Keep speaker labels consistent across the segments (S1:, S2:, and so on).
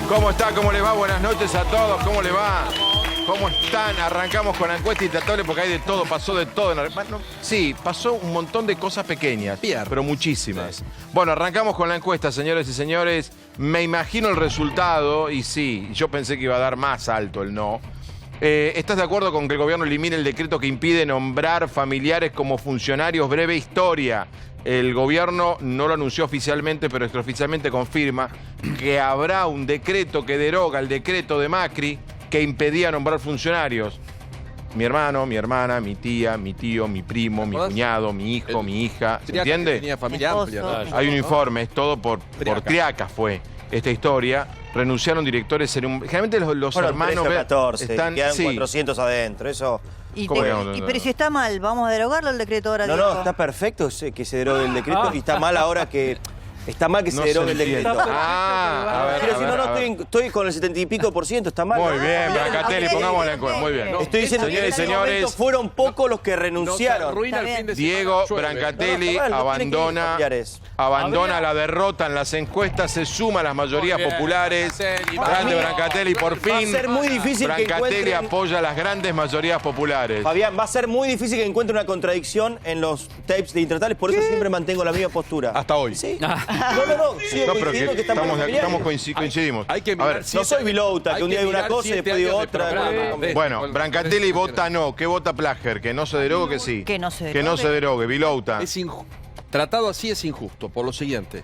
S1: ¿Cómo está? ¿Cómo les va? Buenas noches a todos. ¿Cómo les va? ¿Cómo están? Arrancamos con la encuesta intratable porque hay de todo, pasó de todo. Sí, pasó un montón de cosas pequeñas, pero muchísimas. Bueno, arrancamos con la encuesta, señores y señores. Me imagino el resultado y sí, yo pensé que iba a dar más alto el no. ¿Estás de acuerdo con que el gobierno elimine el decreto que impide nombrar familiares como funcionarios? Breve historia. El gobierno no lo anunció oficialmente, pero extraoficialmente confirma que habrá un decreto que deroga el decreto de Macri que impedía nombrar funcionarios. Mi hermano, mi hermana, mi tía, mi tío, mi primo, mi cuñado, mi hijo, mi hija. ¿Se entiende?
S2: Tenía familia amplia.
S1: Hay un informe, es todo por Triaca fue esta historia. Renunciaron directores. Generalmente los hermanos
S3: 13 o 14,
S1: están,
S3: quedan
S1: sí.
S3: 400 adentro, eso...
S4: Pero si está mal, ¿vamos a derogarlo el decreto ahora?
S3: No, está perfecto que se derogue el decreto y está mal ahora que... Está mal que se derogue el decreto. Pero si no, estoy con el 70 y pico %, está mal.
S1: Muy bien, Brancatelli, pongamos la encuesta. Muy bien.
S3: Estoy diciendo que en ese momento fueron pocos los que renunciaron.
S1: Diego Brancatelli abandona la derrota en las encuestas, se suma a las mayorías populares. Grande Brancatelli, por fin.
S3: Va a ser muy difícil que
S1: Brancatelli apoya a las grandes mayorías populares.
S3: Fabián, va a ser muy difícil que encuentre una contradicción en los tapes de Intratables, por eso siempre mantengo la misma postura.
S1: Hasta hoy.
S3: Sí. No, sigo coincidiendo que estamos
S1: coincidimos.
S2: Hay que mirar,
S3: no soy Vilouta, que un día digo una cosa y después digo otra.
S1: Bueno, Brancatelli vota no. ¿Qué vota Plager? ¿Que no se derogue o que sí?
S4: Que no se derogue.
S1: Que no se derogue. Vilouta.
S2: Tratado así es injusto, por lo siguiente.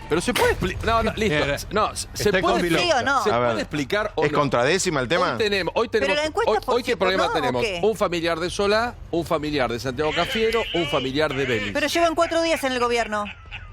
S2: Pero se puede explicar. No, listo. No, se puede,
S4: ¿Sí o no?
S2: se puede explicar o
S1: ¿Es
S2: no.
S1: contradécima el tema?
S2: Hoy tenemos, hoy ¿qué problema
S4: no,
S2: tenemos?
S4: ¿o qué?
S2: Un familiar de Solá, un familiar de Santiago Cafiero, un familiar de Vélez.
S4: Pero llevan 4 días en el gobierno.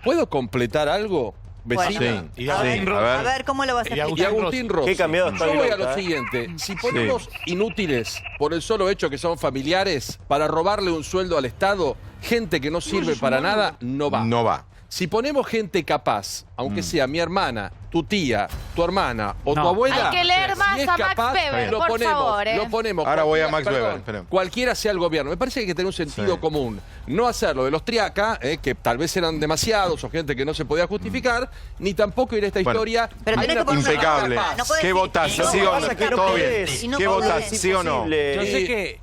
S2: ¿Puedo completar algo, vecina?
S1: Sí.
S4: A ver, ¿cómo lo vas a explicar?
S2: Y Agustín Rossi.
S3: ¿Qué cambió?
S2: Yo voy a lo siguiente. Si ponemos inútiles por el solo hecho que son familiares para robarle un sueldo al Estado, gente que no sirve para nada, no va.
S1: No va.
S2: Si ponemos gente capaz, aunque sea mi hermana, tu tía, tu hermana o tu abuela...
S5: Hay que leer más
S2: si es
S5: a Max
S2: capaz,
S5: Weber,
S2: lo
S5: por
S2: ponemos,
S5: favor.
S2: Lo ponemos.
S1: Ahora voy a Max
S2: Perdón,
S1: Weber, espera.
S2: cualquiera sea el gobierno. Me parece que hay que tener un sentido común. No hacerlo de los Triaca, que tal vez eran demasiados o gente que no se podía justificar, ni tampoco ir a esta historia...
S4: Pero tenés que poner una
S1: impecable.
S4: cosa, no podés
S1: ¿Qué
S4: decir-
S1: votás?
S4: No,
S1: ¿Sí o no?
S3: pasa que no
S1: Todo
S3: podés.
S1: bien.
S4: Y no
S1: ¿Qué
S4: podés.
S1: votás? ¿Sí o no?
S6: Yo sé que...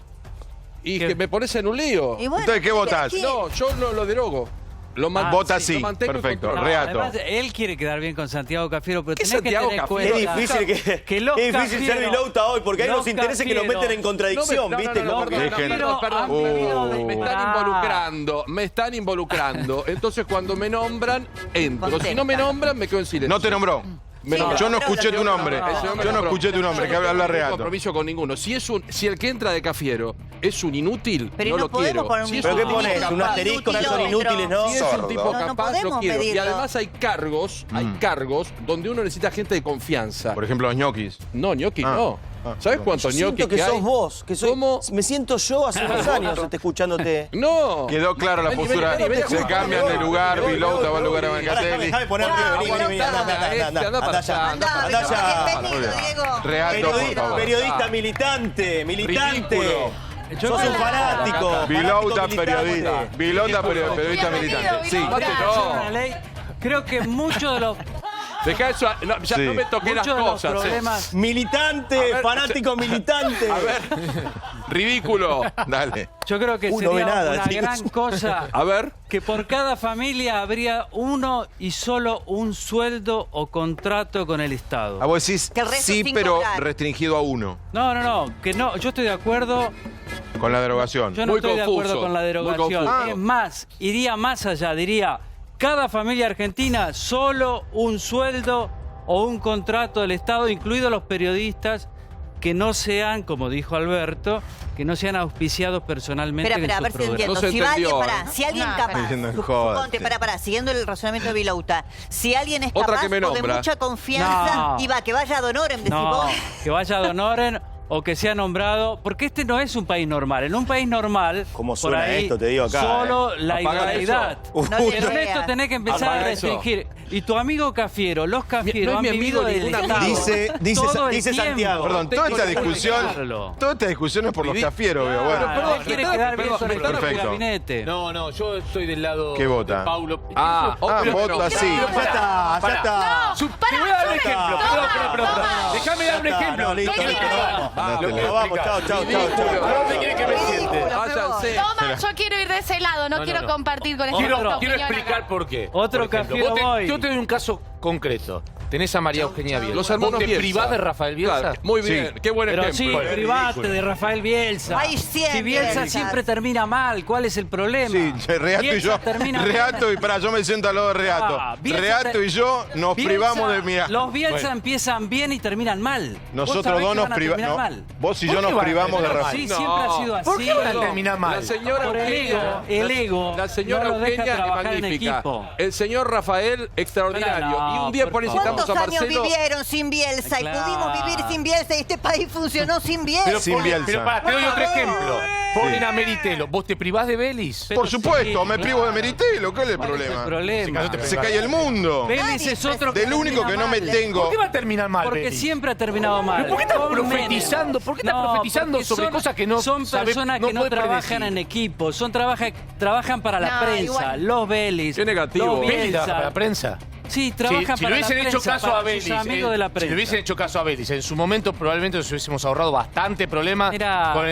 S2: Y que me pones en un lío.
S4: Y bueno,
S1: Entonces, ¿qué votás?
S2: No, yo no lo derogo.
S1: Vota sí.
S2: lo mantengo en
S1: Perfecto.
S2: control.
S1: Reato.
S6: Además, él quiere quedar bien con Santiago Cafiero, pero
S2: ¿Qué
S6: tenés que
S2: Santiago
S6: tener
S2: Cafiero?
S3: Qué
S6: cuenta
S3: difícil
S6: que los
S3: qué difícil ser
S6: Cafiero-
S3: Vilouta hoy, porque hay
S6: los
S3: unos intereses que nos
S6: Cafiero-
S3: meten en contradicción, ¿viste?
S2: No, perdón. Me están involucrando. Entonces, cuando me nombran, entro. Si no me nombran, me quedo en silencio.
S1: No te nombró. Yo no escuché tu nombre. Yo no escuché tu nombre, que habla
S2: No tengo
S1: Reato.
S2: compromiso con ninguno. Si el que entra de Cafiero es un inútil,
S4: Pero
S2: no
S4: no
S2: lo
S4: podemos
S2: quiero.
S4: poner un
S2: Si es
S3: ¿Pero qué
S2: tipo
S3: pones?
S2: capaz,
S3: ¿Un asterisco que son inútiles, no?
S2: Si es un tipo
S4: No, no
S2: capaz, lo
S4: podemos
S2: quiero. Y
S4: pedirlo.
S2: además hay cargos donde uno necesita gente de confianza.
S1: Por ejemplo, los ñoquis.
S2: No, ñoqui
S1: Ah.
S2: no. ¿Sabes cuántos ñoquis
S3: Siento que
S2: que hay?
S3: sos vos, que soy...
S2: ¿Cómo?
S3: Me siento yo hace unos años escuchándote.
S2: No.
S1: Quedó clara la
S2: Vení,
S1: postura.
S2: vení, vení,
S1: Se
S2: vení,
S1: cambian de lugar. Vilouta va al lugar a Brancatelli.
S3: Déjame poner vení, anda allá.
S4: Anda, bienvenido, Diego.
S1: Reato, por favor.
S3: Periodista militante.
S2: Ridículo.
S3: Sos un fanático.
S1: Vilouta,
S3: fanático
S1: periodista.
S3: militante.
S1: Vilouta, periodista militante. Sí.
S6: Una ley. Creo que muchos de los
S2: Dejá eso. No, ya
S1: Sí.
S2: no me toqué las
S6: muchos de los
S2: cosas.
S6: problemas
S3: Militante,
S2: A ver,
S3: fanático militante.
S2: A ver. Ridículo.
S1: Dale.
S6: yo creo que
S3: No
S6: sería
S3: ve nada,
S6: una
S3: chicos.
S6: gran cosa
S2: A ver.
S6: que por cada familia habría uno y solo un sueldo o contrato con el Estado.
S1: A vos decís
S4: Que el resto
S1: sí,
S4: sin
S1: pero
S4: cobrar.
S1: restringido a uno.
S6: No, que no, yo estoy de acuerdo,
S1: Con la derogación.
S6: yo no
S2: Muy
S6: estoy de
S2: confuso,
S6: acuerdo con la
S2: muy
S6: derogación.
S2: confuso.
S6: Es más, iría más allá, diría, cada familia argentina solo un sueldo o un contrato del Estado, incluidos los periodistas que no sean, como dijo Alberto, que no sean auspiciados personalmente
S4: Espera, a
S6: en
S4: ver
S6: sus
S4: si
S6: programas.
S4: entiendo.
S2: No se
S4: Si va alguien,
S2: entendió,
S4: si alguien
S5: No,
S4: capaz,
S1: Diciendo, joder.
S4: suponte, siguiendo el razonamiento de Vilouta, si alguien es
S2: Otra
S4: capaz
S2: que me
S4: o de
S2: nombra.
S4: mucha confianza,
S6: No.
S4: y va, que vaya a Donoren, decís
S6: No,
S4: vos.
S6: que vaya a Donoren o que sea nombrado, porque este no es un país normal. En un país normal,
S3: ¿Cómo
S6: por
S3: suena
S6: ahí,
S3: esto? Te digo acá,
S6: solo la
S2: Apaga
S6: igualdad.
S2: eso.
S4: No te
S6: Pero en
S4: creas.
S6: esto tenés que empezar
S2: Apaga
S6: a
S2: eso.
S6: restringir. Y tu amigo Cafiero, los Cafiero
S2: No es mi
S6: han
S2: amigo
S6: vivido del
S2: ningún
S6: Estado.
S2: amigo.
S6: todo el
S3: dice
S6: tiempo.
S3: Santiago.
S1: Perdón,
S2: Tengo
S1: toda esta
S2: que
S1: discusión.
S6: explicarlo.
S1: Toda esta discusión es por los Cafiero, veo. Bueno.
S6: Ah, él quiere quedar bien con el
S1: Perfecto.
S6: propio gabinete.
S7: No, yo estoy del lado
S1: ¿Qué vota?
S7: de Paulo.
S1: Ah,
S2: pero
S1: vota
S2: no.
S1: sí.
S3: Ya está.
S5: No,
S2: Te voy a dar un
S5: ejemplo. Perdón. Déjame dar un ejemplo.
S3: Vamos, chao.
S5: ¿A dónde quiere que me siente?
S2: Váyanse.
S7: Toma, yo quiero ir de ese lado, no quiero compartir con esta
S5: Quiero
S7: opinión
S5: explicar
S7: acá.
S5: por qué.
S6: Otro
S5: Por ejemplo,
S6: café voy.
S5: yo te doy un caso concreto. Tenés a María Eugenia Bielsa.
S2: Los hermanos
S5: ¿Vos te
S2: Bielsa.
S5: privás de Rafael Bielsa?
S2: Claro, muy bien, qué buen
S6: Pero
S2: ejemplo.
S6: sí, private de Rafael Bielsa.
S4: Hay 100
S6: Si Bielsa
S4: Bielsas.
S6: siempre termina mal, ¿cuál es el problema?
S1: Sí, Reato y
S6: Bielsa
S1: yo.
S6: termina
S1: Reato y para, yo me siento al lado de Reato.
S6: Bielsa
S1: Reato y yo nos
S6: Bielsa-
S1: privamos de mirar.
S6: Los Bielsa
S5: Bueno.
S6: empiezan bien y terminan mal. ¿Vos
S1: Nosotros
S6: sabés
S1: dos
S6: que
S1: nos
S6: van a terminar
S1: privamos.
S6: mal?
S1: Vos y
S5: ¿Por
S1: yo
S5: qué
S1: nos
S5: van a
S1: privamos de
S5: terminar
S1: Rafael.
S6: Sí,
S2: No.
S6: siempre ha sido así.
S5: ¿Por qué van a terminar mal?
S2: La señora
S6: Por
S2: Eugenia.
S6: el ego.
S2: La señora
S6: no lo deja
S2: Eugenia es
S6: trabajar en
S2: magnífica.
S6: equipo.
S2: El señor Rafael, extraordinario.
S6: No,
S2: Y un día
S6: por
S2: necesitamos
S4: ¿Cuántos
S2: a
S4: años
S2: Marcelo.
S4: vivieron sin Bielsa?
S6: Claro.
S4: Y pudimos vivir sin Bielsa y este país funcionó sin Bielsa.
S1: Sin Bielsa.
S5: Pero para, te doy otro ejemplo. Ponen a Meritelo. ¿Vos te privás de Vélez?
S6: Pero
S1: Por supuesto,
S6: sí,
S1: me
S6: claro.
S1: privo de Meritelo. ¿Cuál es el
S6: ¿Cuál es el
S1: problema?
S6: problema?
S1: Se cae el mundo.
S6: Vélez es otro que
S1: Del único
S6: termina
S1: que no me
S6: mal.
S1: tengo.
S5: ¿Por qué va a terminar mal,
S6: Porque
S5: Vélez?
S6: siempre ha terminado mal.
S5: ¿Pero por qué estás
S6: Con
S5: profetizando?
S6: Menem.
S5: ¿Por qué estás profetizando
S6: porque
S5: sobre cosas que no
S6: son
S5: sabe-
S6: personas
S5: no
S6: que no
S5: puede
S6: trabajan
S5: predecir?
S6: en equipo, trabajan para la
S7: No,
S6: prensa,
S7: igual.
S6: los Vélez,
S2: Qué negativo.
S6: los
S5: Vélez
S6: Bielsa.
S5: trabaja para la prensa.
S6: Sí, trabajan
S5: Si
S6: para
S5: le hubiesen
S6: la
S5: hecho
S6: prensa,
S5: caso
S6: para
S5: a Vélez,
S6: sus amigos de la
S5: si
S6: prensa.
S5: le hubiesen hecho caso a Vélez, en su momento probablemente nos hubiésemos ahorrado bastante problemas
S6: Era
S5: con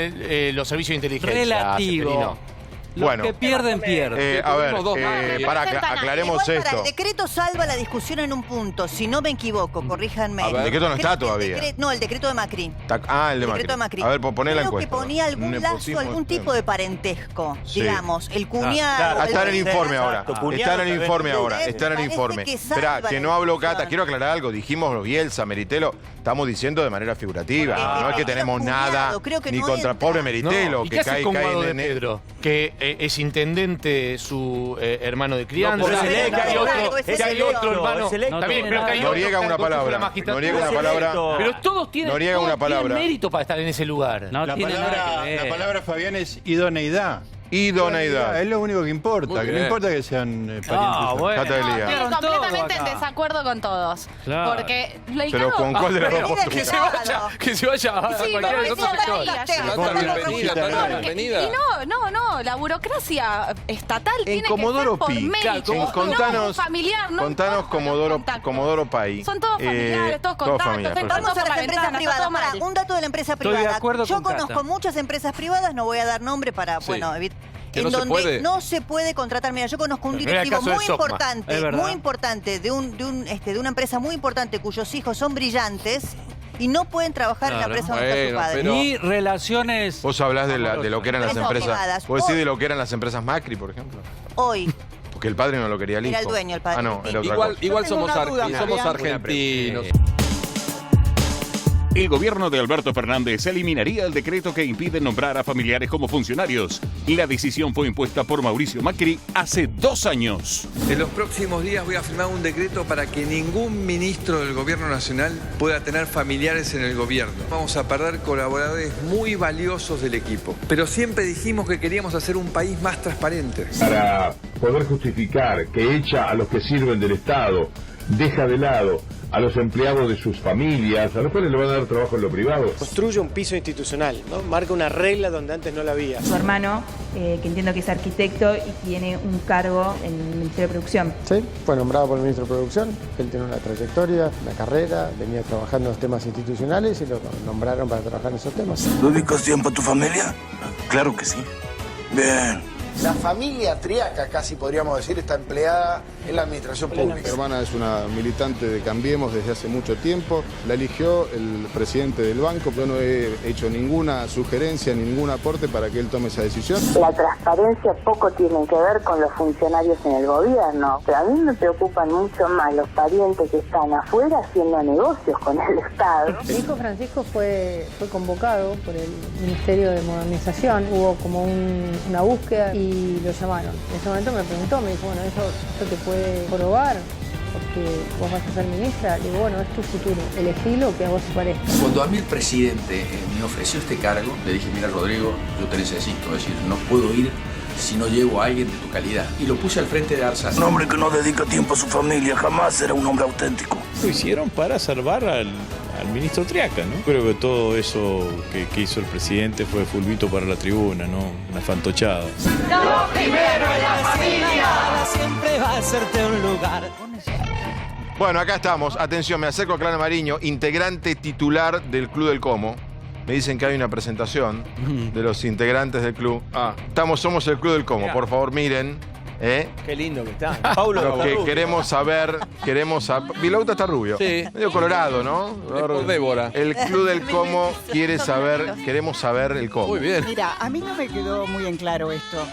S5: los servicios de inteligencia.
S6: relativo.
S5: Ceferino.
S6: Los
S1: Bueno.
S6: que pierden, pierden.
S1: A ver,
S2: Tuvimos dos más.
S1: para
S7: Representan a-
S1: aclaremos
S4: Igual,
S1: esto.
S4: el decreto salva la discusión en un punto, si no me equivoco, corríjanme.
S2: A ver.
S1: El decreto no está
S4: Creo que el
S1: todavía.
S4: no, el decreto de Macri.
S1: El de
S4: El
S1: Macri.
S4: decreto de Macri.
S1: A ver, poné la
S4: Creo
S1: encuesta.
S4: que ponía algún lazo,
S1: Nepotismo
S4: algún
S1: extremo.
S4: tipo de parentesco,
S1: Sí.
S4: digamos, el cuñado.
S3: claro.
S1: Está en el
S4: el
S1: informe ahora.
S3: Exacto, cuñado
S1: Está en el
S3: también.
S1: informe ahora.
S4: ¿Entendés?
S1: Está en el
S4: Parece
S1: informe.
S4: que
S1: Espera,
S4: salva
S1: que
S4: la
S1: no hablo
S4: discusión.
S1: Cata. Quiero aclarar algo. Dijimos los Bielsa, Meritelo. Estamos diciendo de manera figurativa.
S4: Porque
S1: No es que
S4: el
S1: tenemos
S4: cuñado,
S1: nada
S4: creo que
S1: ni
S4: no
S1: contra
S4: entra.
S1: pobre
S5: No,
S1: Meritelo,
S5: ¿y
S1: que
S5: qué haces
S1: cae
S5: con Guado de
S1: en
S5: Pedro? Que es intendente su hermano de crianza.
S3: pero es electo,
S5: que hay otro,
S4: es
S5: que hay
S4: electo.
S5: otro hermano.
S3: Es electo.
S5: Está bien, pero que hay
S1: Noriega
S5: otro
S1: una
S5: que ocupa la
S1: palabra.
S5: magistratura.
S1: Noriega una
S3: Es
S1: palabra.
S3: electo.
S5: Pero todos tienen,
S1: Noriega una
S5: todos tienen
S1: palabra.
S5: mérito para estar en ese lugar.
S6: No tiene nada que ver.
S8: La palabra, Fabián, es idoneidad.
S1: Idoneidad.
S8: Es lo único que importa.
S2: Muy
S8: Que no
S2: bien.
S8: importa que sean parientes.
S6: bueno.
S1: Cata Elía.
S7: Estoy
S6: Vieron
S7: completamente
S6: todo
S7: en
S6: acá.
S7: desacuerdo con todos.
S6: Claro.
S7: Porque lo
S1: Pero ¿con cuál de las dos
S4: Pero
S1: posturas?
S5: Que se vaya, que se vaya a
S7: Sí,
S5: cualquiera de
S7: como
S5: los otros
S7: decía
S5: sectores.
S7: María, ya.
S2: Tanta bienvenida, tanta bienvenida.
S7: Y no, la burocracia estatal
S1: En
S7: tiene
S1: Comodoro
S7: que ser por
S1: Pi,
S7: mérito, no
S1: contanos,
S7: familiar, no
S1: contanos
S7: importa los contactos.
S1: Comodoro Pai.
S7: Son todos familiares, todos contactos,
S1: familiares,
S7: entran
S1: perfecto.
S4: Vamos a las
S7: por la
S4: empresas
S7: ventana,
S4: privadas.
S7: está todo
S4: Pará,
S7: mal.
S4: un dato de la empresa
S6: Estoy de
S4: privada.
S6: acuerdo
S4: Yo
S6: con Cata.
S4: conozco muchas empresas privadas, no voy a dar nombre para,
S2: Sí.
S4: bueno,
S2: Que
S4: en
S2: no se
S4: donde
S2: puede.
S4: no se puede contratar. Mira, yo conozco un
S5: Pero no era el
S4: directivo
S5: caso de
S4: muy
S5: Socma.
S6: Es verdad.
S4: importante de una empresa muy importante cuyos hijos son brillantes y no pueden trabajar en la
S6: Claro.
S4: empresa donde está su
S2: Bueno,
S4: padre.
S2: pero-
S6: Ni relaciones.
S1: Vos hablás de lo que eran las
S4: Empresas
S1: empresas.
S4: privadas.
S1: ¿Vos decís
S4: Hoy-
S1: de lo que eran las empresas Macri, por ejemplo?
S4: Hoy,
S1: Porque el padre no lo quería el hijo.
S4: Era el dueño, el padre.
S1: Ah, no, era otra
S2: Igual,
S1: cosa.
S2: igual
S9: Yo tengo
S2: somos,
S9: una duda,
S2: somos
S9: Fabián.
S2: argentinos.
S10: El gobierno de Alberto Fernández eliminaría el decreto que impide nombrar a familiares como funcionarios. La decisión fue impuesta por Mauricio Macri hace 2 años.
S11: En los próximos días voy a firmar un decreto para que ningún ministro del gobierno nacional pueda tener familiares en el gobierno. Vamos a perder colaboradores muy valiosos del equipo. Pero siempre dijimos que queríamos hacer un país más transparente.
S12: Para poder justificar que echa a los que sirven del Estado, deja de lado a los empleados de sus familias, a los cuales le van a dar trabajo en lo privado.
S9: Construye un piso institucional, ¿no? Marca una regla donde antes no la había.
S13: Su hermano, que entiendo que es arquitecto y tiene un cargo en el Ministerio de Producción.
S9: Sí, fue nombrado por el ministro de Producción. Él tiene una trayectoria, una carrera, venía trabajando en los temas institucionales y lo nombraron para trabajar en esos temas.
S12: ¿Dedicas tiempo a tu familia? Claro que sí. Bien.
S9: La familia Triaca, casi podríamos decir, está empleada en la administración pública.
S8: Mi hermana es una militante de Cambiemos desde hace mucho tiempo. La eligió el presidente del banco. Yo no he hecho ninguna sugerencia, ningún aporte para que él tome esa decisión.
S13: La transparencia poco tiene que ver con los funcionarios en el gobierno, pero a mí me preocupan mucho más los parientes que están afuera haciendo negocios con el Estado.
S9: Mi hijo Francisco fue convocado por el Ministerio de Modernización. Hubo como una búsqueda y lo llamaron. En ese momento me preguntó, me dijo, bueno, eso te puede probar porque vos vas a ser ministra. Le digo, bueno, es tu futuro, elegí lo que a vos te parezca.
S11: Cuando a mí el presidente me ofreció este cargo, le dije, mira Rodrigo, yo te necesito, es decir, no puedo ir si no llevo a alguien de tu calidad. Y lo puse al frente de Arsa.
S12: Un hombre que no dedica tiempo a su familia jamás será un hombre auténtico.
S8: Lo hicieron para salvar al ministro Triaca, ¿no? Creo que todo eso que hizo el presidente fue fulbito para la tribuna, ¿no? Una fantochada.
S6: Siempre va a hacerte un lugar.
S1: Bueno, acá estamos. Atención, me acerco a Clara Mariño, integrante titular del Club del Como. Me dicen que hay una presentación de los integrantes del club. Somos el Club del Como. Por favor, miren.
S3: Qué lindo que está. Paulo
S1: Lo que queremos saber, Vilauta está rubio.
S2: Sí.
S1: Medio colorado, ¿no?
S2: Por Débora.
S1: El Club del Como quiere saber, queremos saber el cómo.
S2: Muy bien.
S14: Mira, a mí no me quedó muy en claro esto.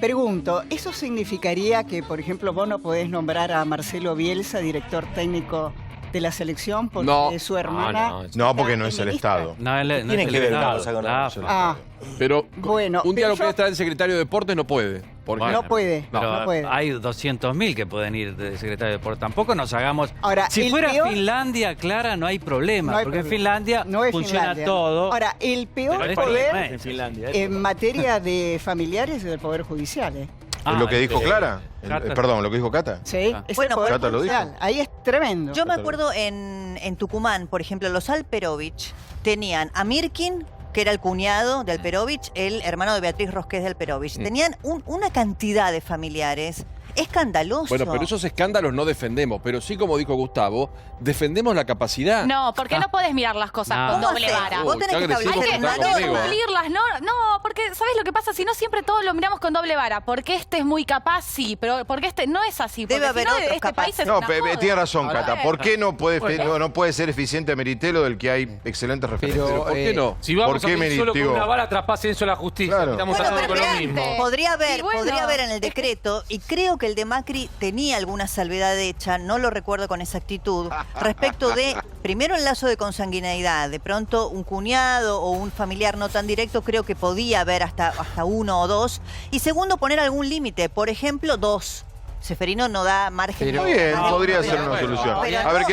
S14: Pregunto, ¿eso significaría que, por ejemplo, vos no podés nombrar a Marcelo Bielsa, director técnico de la selección, porque su hermana...
S1: No, porque no es el Estado.
S3: Tiene que ver una cosa con la otra.
S2: Pero
S14: bueno,
S2: un día
S14: pero
S2: lo que está el secretario de Deportes no puede.
S14: No puede, no puede.
S6: Hay 200.000 que pueden ir de secretario de Deportes. Tampoco nos hagamos...
S14: Ahora,
S6: si
S14: el
S6: fuera
S14: peor-
S6: Finlandia, Clara, no hay problema.
S14: No hay
S6: porque en
S14: problema.
S6: Finlandia
S14: No es
S6: funciona
S14: Finlandia.
S6: todo.
S14: Ahora, el peor
S6: Pero es
S14: poder
S6: en
S3: Finlandia.
S14: en materia de familiares es del Poder Judicial, ¿eh?
S1: ¿Es lo que dijo Clara?
S6: Cata.
S1: Perdón, lo que dijo Cata.
S14: Sí, es
S4: Bueno,
S14: el Poder
S1: Cata lo dijo.
S14: Judicial. Ahí es tremendo.
S4: Yo me acuerdo en Tucumán, por ejemplo, los Alperovich tenían a Mirkin, que era el cuñado de Alperovich, el hermano de Beatriz Rosqués de Alperovich. Tenían una cantidad de familiares escandaloso.
S2: Bueno, pero esos escándalos no defendemos, pero sí, como dijo Gustavo, defendemos la capacidad.
S7: No, porque no podés mirar las cosas con
S4: ¿Cómo
S7: doble
S4: haces?
S7: vara.
S4: Vos tenés
S2: qué
S4: que
S2: agresivo
S4: establecer
S2: que
S7: Hay
S2: está
S7: que
S4: una
S2: conmigo.
S4: norma.
S7: cumplirlas, no, porque ¿sabés lo que pasa? Si no siempre todos lo miramos con doble vara, porque este es muy capaz, sí, pero porque este no es así. Porque
S4: Debe
S7: si
S4: haber
S7: no,
S4: otros
S7: este
S4: capaces.
S7: país es
S1: No,
S7: una joda.
S1: tiene razón,
S7: Ahora,
S1: Cata. ¿Por qué no puede ser eficiente Meritelo del que hay excelentes referentes?
S2: Pero, ¿por qué no?
S5: Si vamos
S1: ¿Por qué
S5: a pedir solo con
S1: Meritelo?
S5: una bala, traspasen a la justicia.
S1: Claro.
S5: Estamos
S4: Bueno,
S5: hablando
S4: pero
S5: con lo
S7: espérate.
S5: mismo.
S4: Podría haber,
S7: Y bueno,
S4: podría haber en el decreto, y creo que el de Macri tenía alguna salvedad hecha, no lo recuerdo con exactitud, respecto de, primero, el lazo de consanguineidad. De pronto, un cuñado o un familiar no tan directo, creo que podía haber hasta uno o dos. Y segundo, poner algún límite, por ejemplo, 2. Seferino no da margen.
S1: Está bien,
S4: No,
S1: podría
S4: pero-
S1: ser una solución.
S4: pero
S1: A ver,
S4: no,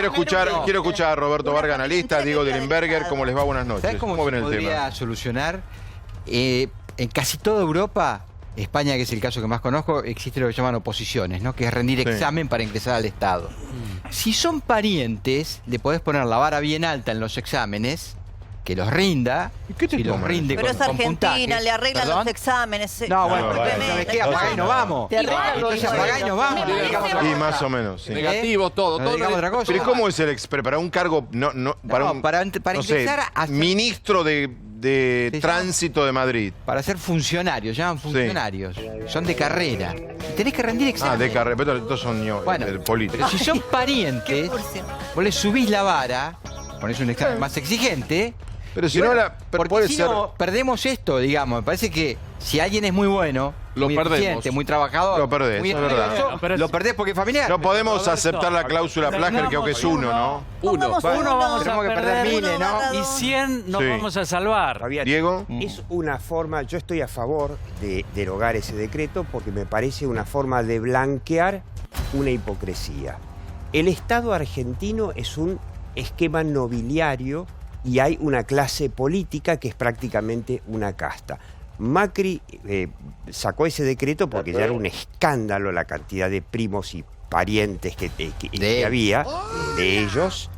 S1: quiero escuchar a Roberto Vargas,
S4: Una
S1: analista, Diego
S4: medida
S1: Dillenberger,
S4: delicada.
S1: ¿cómo les va? Buenas noches.
S15: ¿Sabes cómo
S1: ven
S15: se
S1: el
S15: podría
S1: tema?
S15: solucionar? En casi toda Europa, España, que es el caso que más conozco, existe lo que llaman oposiciones, ¿no? Que es rendir
S1: Sí.
S15: examen para ingresar al Estado. Si son parientes, le podés poner la vara bien alta en los exámenes, que los rinda, y los
S1: toman
S15: rinde
S4: Pero
S15: con,
S4: es
S15: con
S4: Argentina,
S15: puntajes.
S4: le arreglan
S15: ¿Perdón?
S4: los exámenes.
S15: No, bueno,
S4: discúlpeme.
S15: ¿sabes qué? Apagá y nos vamos.
S14: Te arreglan los
S15: Entonces apagá y nos vamos.
S7: Me
S15: dedicamos a
S7: parece-
S1: Y
S15: otra
S1: más
S15: cosa.
S1: o menos, sí.
S2: Negativo, todo.
S15: Nos
S2: todo
S15: dedicamos a otra cosa.
S1: Pero ¿y cómo es el para un cargo, para
S15: no sé,
S1: ingresar
S15: a ser-
S1: ministro de
S15: Se llama-
S1: tránsito de Madrid?
S15: Para ser funcionarios, llaman funcionarios. Son de carrera. Tenés que rendir examen.
S1: De carrera, pero estos son
S15: Bueno,
S1: políticos.
S15: pero si son parientes, vos le subís la vara, ponés un examen más exigente.
S1: Pero si
S15: y
S1: no,
S15: bueno,
S1: pero
S15: porque
S1: puede
S15: si
S1: ser.
S15: no, perdemos esto, digamos. Me parece que si alguien es muy bueno,
S2: Lo
S15: muy
S2: perdemos.
S15: eficiente, muy trabajador,
S1: Lo perdés,
S15: muy
S1: es verdad.
S15: estudioso,
S6: Pero
S15: lo perdés porque es familiar.
S1: No podemos
S6: Roberto,
S1: aceptar la cláusula Plager, creo que es uno, ¿no?
S4: Pongamos
S6: Uno vamos
S15: tenemos
S6: a
S15: que perder
S6: perder
S15: miles, ¿no?
S6: y 100 nos
S1: Sí.
S6: vamos a salvar.
S16: Fabián,
S1: Diego.
S16: es una forma, yo estoy a favor de derogar ese decreto porque me parece una forma de blanquear una hipocresía. El Estado argentino es un esquema nobiliario y hay una clase política que es prácticamente una casta. Macri sacó ese decreto porque ya era un escándalo la cantidad de primos y parientes que había de ellos.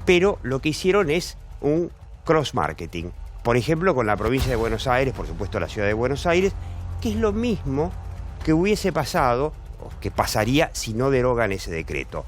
S16: Pero lo que hicieron es un cross-marketing. Por ejemplo, con la provincia de Buenos Aires, por supuesto la ciudad de Buenos Aires, que es lo mismo que hubiese pasado, o que pasaría si no derogan ese decreto.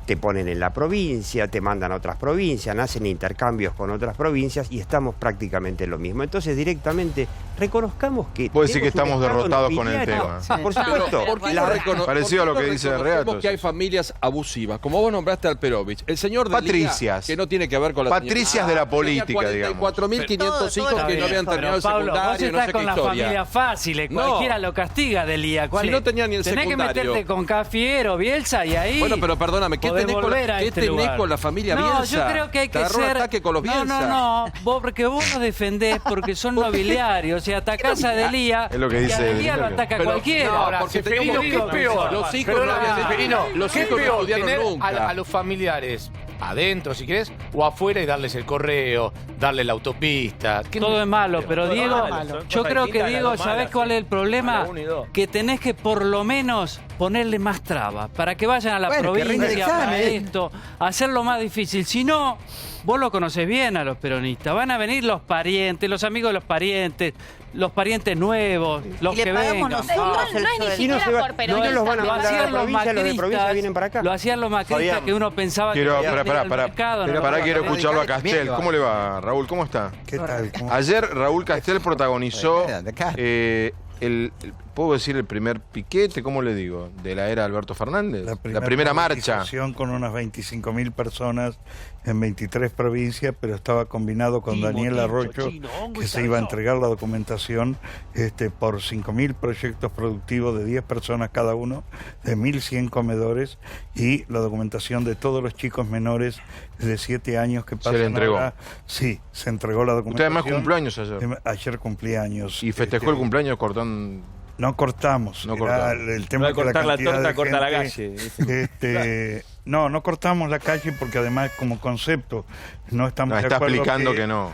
S16: Te ponen en la provincia, te mandan a otras provincias, hacen intercambios con otras provincias y estamos prácticamente en lo mismo. Entonces, directamente, reconozcamos que...
S1: Puede decir que
S16: tenemos un
S1: estamos
S16: Estado
S1: derrotados con el
S16: nobiliario.
S1: tema.
S16: Por supuesto.
S2: ¿Por qué
S16: La-
S2: no
S1: Parecido a lo que dice
S2: reconocemos
S1: Reato.
S2: que hay familias abusivas? Como vos nombraste al Perovich. El señor de
S1: Patricias.
S2: que no tiene que ver con la
S1: Patricias de la política, digamos.
S2: 44.500 hijos
S4: Todo
S2: que no habían
S6: Pero,
S2: terminado el
S6: Pablo, vos
S2: secundario, no
S6: estás
S2: sé qué
S6: con las
S2: historia.
S6: familias fáciles,
S2: No.
S6: cualquiera lo castiga, Delía. ¿Cuál
S2: Si
S6: es?
S2: no tenía ni el
S6: Tenés
S2: secundario.
S6: que meterte con Cafiero, Bielsa y ahí.
S2: Bueno, pero perdóname, ¿qué
S6: podés
S2: tenés,
S6: volver a este lugar.
S2: con la familia
S6: No,
S2: Bielsa?
S6: yo creo que hay
S2: Te
S6: que
S2: agarró un
S6: ser.
S2: ataque con los Bielsa.
S6: No, porque vos los defendés porque son nobiliarios. Y atacás a Delía.
S1: Es lo que
S6: y
S1: dice
S6: a Delía lo
S1: Dillenberger.
S6: ataca
S5: Pero,
S6: cualquiera.
S5: no, ahora,
S2: porque
S5: Seferino,
S2: tenemos
S5: ¿qué
S2: que-
S5: es peor?
S2: los hijos
S5: Perdóname,
S2: no habían-
S5: Seferino,
S2: los
S5: ¿qué es
S2: hijos no
S5: peor?
S2: estudiaron
S5: Tener
S2: nunca.
S5: a los familiares adentro, si querés, o afuera y darles el correo, darle la autopista.
S6: Todo es malo, pero
S5: Todo es
S6: Diego,
S5: malo.
S6: yo creo que Diego, ¿sabés cuál es el problema? Que tenés que por lo menos ponerle más trabas para que vayan a la
S15: Bueno, que rinda el
S6: provincia para
S15: examen.
S6: esto, hacerlo más difícil. Si no, vos lo conocés bien a los peronistas, van a venir los parientes, los amigos de los parientes, los parientes nuevos, los que vengan.
S7: No es ni siquiera por peronistas.
S16: los van a mandar a la provincia, los de provincia vienen para acá.
S6: Lo hacían los macristas que uno pensaba que
S1: Quiero
S6: quiero
S1: escucharlo a Castel. ¿Cómo le va, Raúl? ¿Cómo está?
S17: ¿Qué tal?
S1: Ayer Raúl Castel protagonizó ¿puedo decir el primer piquete? ¿Cómo le digo? De la era Alberto Fernández. La primera marcha.
S17: Con unas 25.000 personas en 23 provincias, pero estaba combinado con Daniel Arroyo, que se iba a entregar la documentación por 5.000 proyectos productivos de 10 personas cada uno, de 1.100 comedores, y la documentación de todos los chicos menores de 7 años que pasan.
S1: ¿Se le entregó?
S17: Ahora. Sí, se entregó la documentación.
S1: Usted además cumplió años ayer.
S17: Ayer cumplí años.
S1: ¿Y festejó el cumpleaños cortando?
S17: No cortamos.
S1: No cortamos.
S17: El tema
S3: no cortar la torta, corta la
S17: calle. No cortamos la calle porque además como concepto no estamos de acuerdo.
S1: Está explicando que no.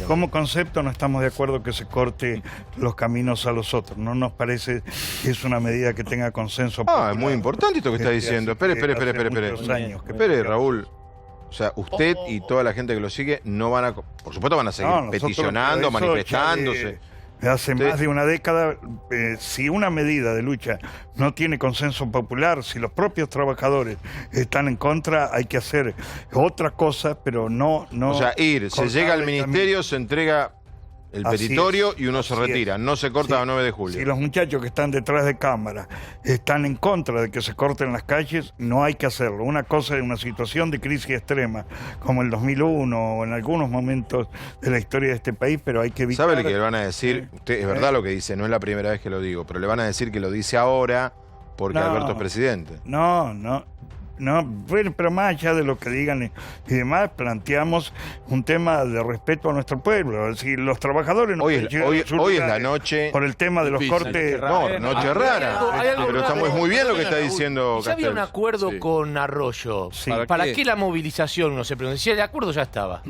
S17: Como concepto no estamos de acuerdo que se corte los caminos a los otros. No nos parece que es una medida que tenga consenso.
S1: Es muy importante esto que está diciendo. Espere, Raúl. O sea, usted y toda la gente que lo sigue no van a... Por supuesto van a seguir peticionando, manifestándose.
S17: Hace más de una década, si una medida de lucha no tiene consenso popular, si los propios trabajadores están en contra, hay que hacer otra cosa, pero no...
S1: O sea, se llega al ministerio, se entrega el petitorio y uno se retira, no se corta a 9 de julio.
S17: Si los muchachos que están detrás de cámara están en contra de que se corten las calles, no hay que hacerlo. Una cosa es una situación de crisis extrema, como el 2001 o en algunos momentos de la historia de este país, pero hay que evitar...
S1: ¿Sabe lo que le van a decir? Usted, es verdad lo que dice, no es la primera vez que lo digo, pero le van a decir que lo dice ahora porque Alberto es presidente.
S17: Pero más allá de lo que digan y demás, planteamos un tema de respeto a nuestro pueblo. Es decir, los trabajadores no
S1: hoy es la noche
S17: por el tema de los cortes.
S1: Noche rara. Pero está muy bien lo que está diciendo Castel.
S5: Ya había un acuerdo con Arroyo.
S17: Sí.
S5: ¿Para qué la movilización? No se pronuncia. El acuerdo ya estaba.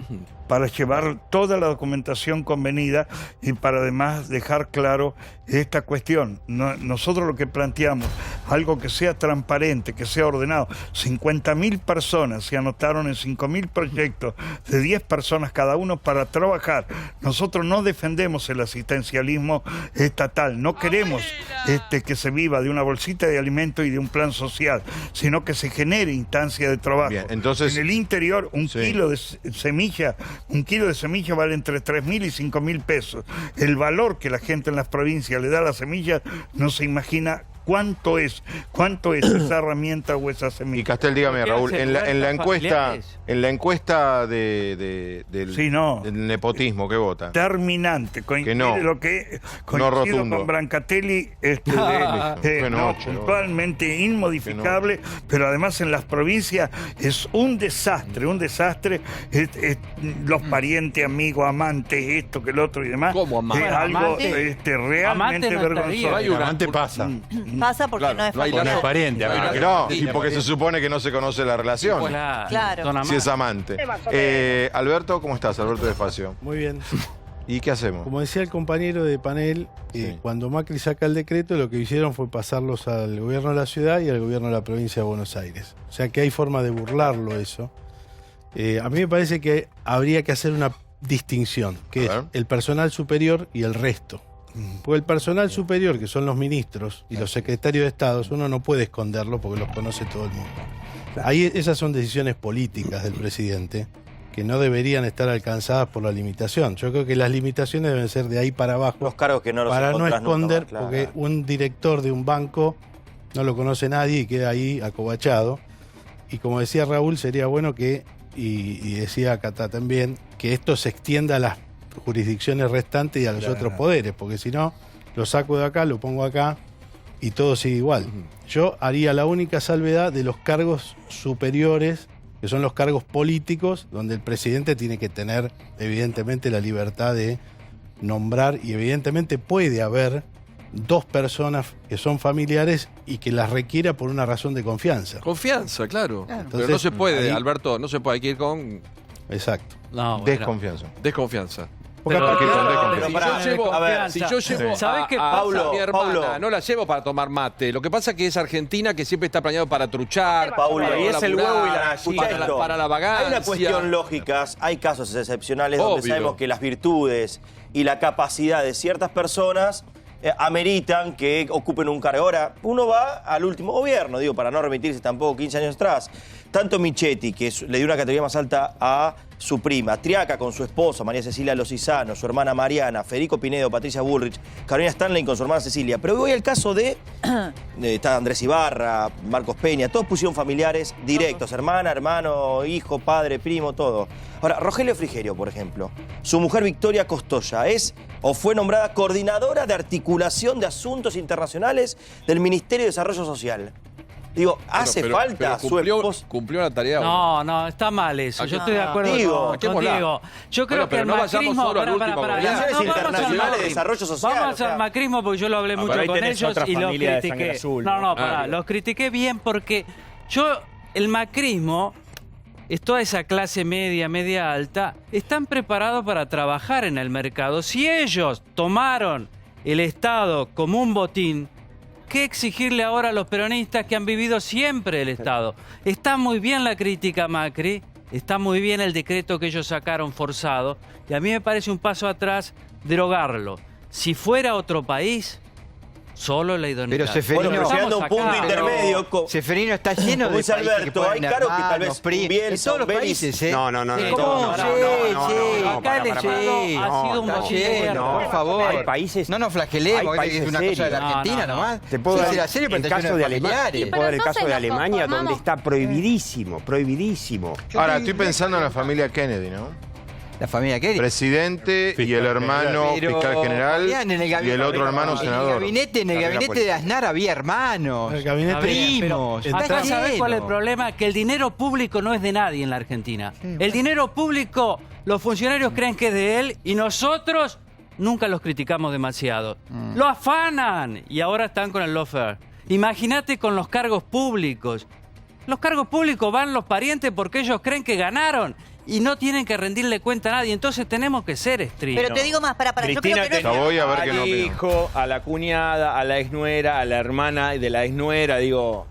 S17: Para llevar toda la documentación convenida y para además dejar claro esta cuestión. Nosotros lo que planteamos, algo que sea transparente, que sea ordenado. 50.000 personas se anotaron en 5.000 proyectos de 10 personas cada uno para trabajar. Nosotros no defendemos el asistencialismo estatal, no queremos que se viva de una bolsita de alimentos y de un plan social, sino que se genere instancia de trabajo.
S1: Bien, entonces,
S17: en el interior, un kilo de semilla vale entre 3.000 y 5.000 pesos. El valor que la gente en las provincias le da a la semilla no se imagina ¿cuánto es esa herramienta o esa semilla?
S1: Y Castel, dígame, Raúl, en la encuesta del nepotismo, ¿qué vota?
S17: Terminante, coincide lo que coincido con Brancatelli, puntualmente inmodificable, pero además en las provincias es un desastre, los parientes, amigos, amantes, esto que el otro y demás.
S2: ¿Cómo amante?
S17: Es algo realmente vergonzoso.
S1: Amante pasa.
S4: Pasa porque no es
S1: pariente. Y porque se supone que no se conoce la relación.
S4: Claro.
S1: Si es amante. Alberto, ¿cómo estás? Alberto de Facio.
S18: Muy bien.
S1: ¿Y qué hacemos?
S18: Como decía el compañero de panel, cuando Macri saca el decreto, lo que hicieron fue pasarlos al gobierno de la ciudad y al gobierno de la provincia de Buenos Aires. O sea que hay forma de burlarlo eso. A mí me parece que habría que hacer una distinción, que es el personal superior y el resto. Porque el personal superior, que son los ministros y los secretarios de Estado, uno no puede esconderlo porque los conoce todo el mundo. Ahí esas son decisiones políticas del presidente que no deberían estar alcanzadas por la limitación. Yo creo que las limitaciones deben ser de ahí para abajo.
S3: Los cargos que no los
S18: para no esconder,
S3: nunca más,
S18: porque un director de un banco no lo conoce nadie y queda ahí acobachado. Y como decía Raúl, sería bueno que, y decía Catá también, que esto se extienda a las jurisdicciones restantes y a los otros poderes, porque si no, lo saco de acá, lo pongo acá y todo sigue igual. Yo haría la única salvedad de los cargos superiores, que son los cargos políticos, donde el presidente tiene que tener evidentemente la libertad de nombrar y evidentemente puede haber 2 personas que son familiares y que las requiera por una razón de confianza.
S2: Confianza, claro.
S18: Entonces,
S2: pero no se puede, Alberto, no se puede, hay que ir con...
S18: Exacto.
S1: Desconfianza.
S2: Desconfianza.
S1: Si
S2: yo llevo a mi hermana, no la llevo para tomar mate. Lo que pasa es que es Argentina, que siempre está planeado para truchar.
S3: Paulo, y es el huevo y la
S2: para la vagancia.
S3: Hay una cuestión lógica, hay casos excepcionales donde sabemos que las virtudes y la capacidad de ciertas personas ameritan que ocupen un cargo. Ahora, uno va al último gobierno, digo, para no remitirse tampoco 15 años atrás. Tanto Michetti, que le dio una categoría más alta a su prima, Triaca con su esposa, María Cecilia Losizano, su hermana Mariana, Federico Pinedo, Patricia Bullrich, Carolina Stanley con su hermana Cecilia. Pero voy al caso de está Andrés Ibarra, Marcos Peña, todos pusieron familiares directos, hermana, hermano, hijo, padre, primo, todo. Ahora, Rogelio Frigerio, por ejemplo, su mujer Victoria Costoya es o fue nombrada coordinadora de articulación de asuntos internacionales del Ministerio de Desarrollo Social. Digo, ¿hace falta
S2: cumplió la tarea?
S6: No, está mal eso. Yo estoy de acuerdo con Diego. Yo creo que el macrismo...
S3: Relaciones internacionales de desarrollo social.
S6: Vamos al macrismo porque yo lo hablé mucho con ellos y los critiqué. Los critiqué bien porque el macrismo... toda esa clase media alta, están preparados para trabajar en el mercado. Si ellos tomaron el Estado como un botín, ¿qué exigirle ahora a los peronistas que han vivido siempre el Estado? Está muy bien la crítica a Macri, está muy bien el decreto que ellos sacaron forzado, y a mí me parece un paso atrás derogarlo. Si fuera otro país... Solo la idoneidad.
S15: Pero Seferino,
S3: un punto intermedio.
S15: Seferino está lleno de países
S3: Alberto,
S15: que pueden
S3: hay cargos que tal vez
S15: en todos los países, ¿eh?
S3: No.
S6: Acá el Estado ha sido un botín.
S15: Por favor.
S16: Hay países...
S15: No nos flagelemos, es una cosa de la Argentina nomás.
S16: Te puedo dar el caso de Alemania. Te puedo dar el caso de Alemania, donde está prohibidísimo.
S1: Ahora, estoy pensando en la familia Kennedy, ¿no?
S15: La familia Kennedy.
S1: Presidente y el hermano fiscal general y el otro hermano senador.
S15: En el gabinete de Aznar había hermanos, primos.
S6: Acá sabés cuál es el problema, que el dinero público no es de nadie en la Argentina. El dinero público, los funcionarios creen que es de él y nosotros nunca los criticamos demasiado. Lo afanan y ahora están con el lawfare. Imagínate con los cargos públicos. Los cargos públicos van los parientes porque ellos creen que ganaron. Y no tienen que rendirle cuenta a nadie. Entonces tenemos que ser estrictos.
S4: Pero te digo más, para. Yo
S19: Cristina
S4: creo que no
S1: voy a ver qué no opino.
S19: Al hijo, a la cuñada, a la exnuera, a la hermana de la exnuera, digo...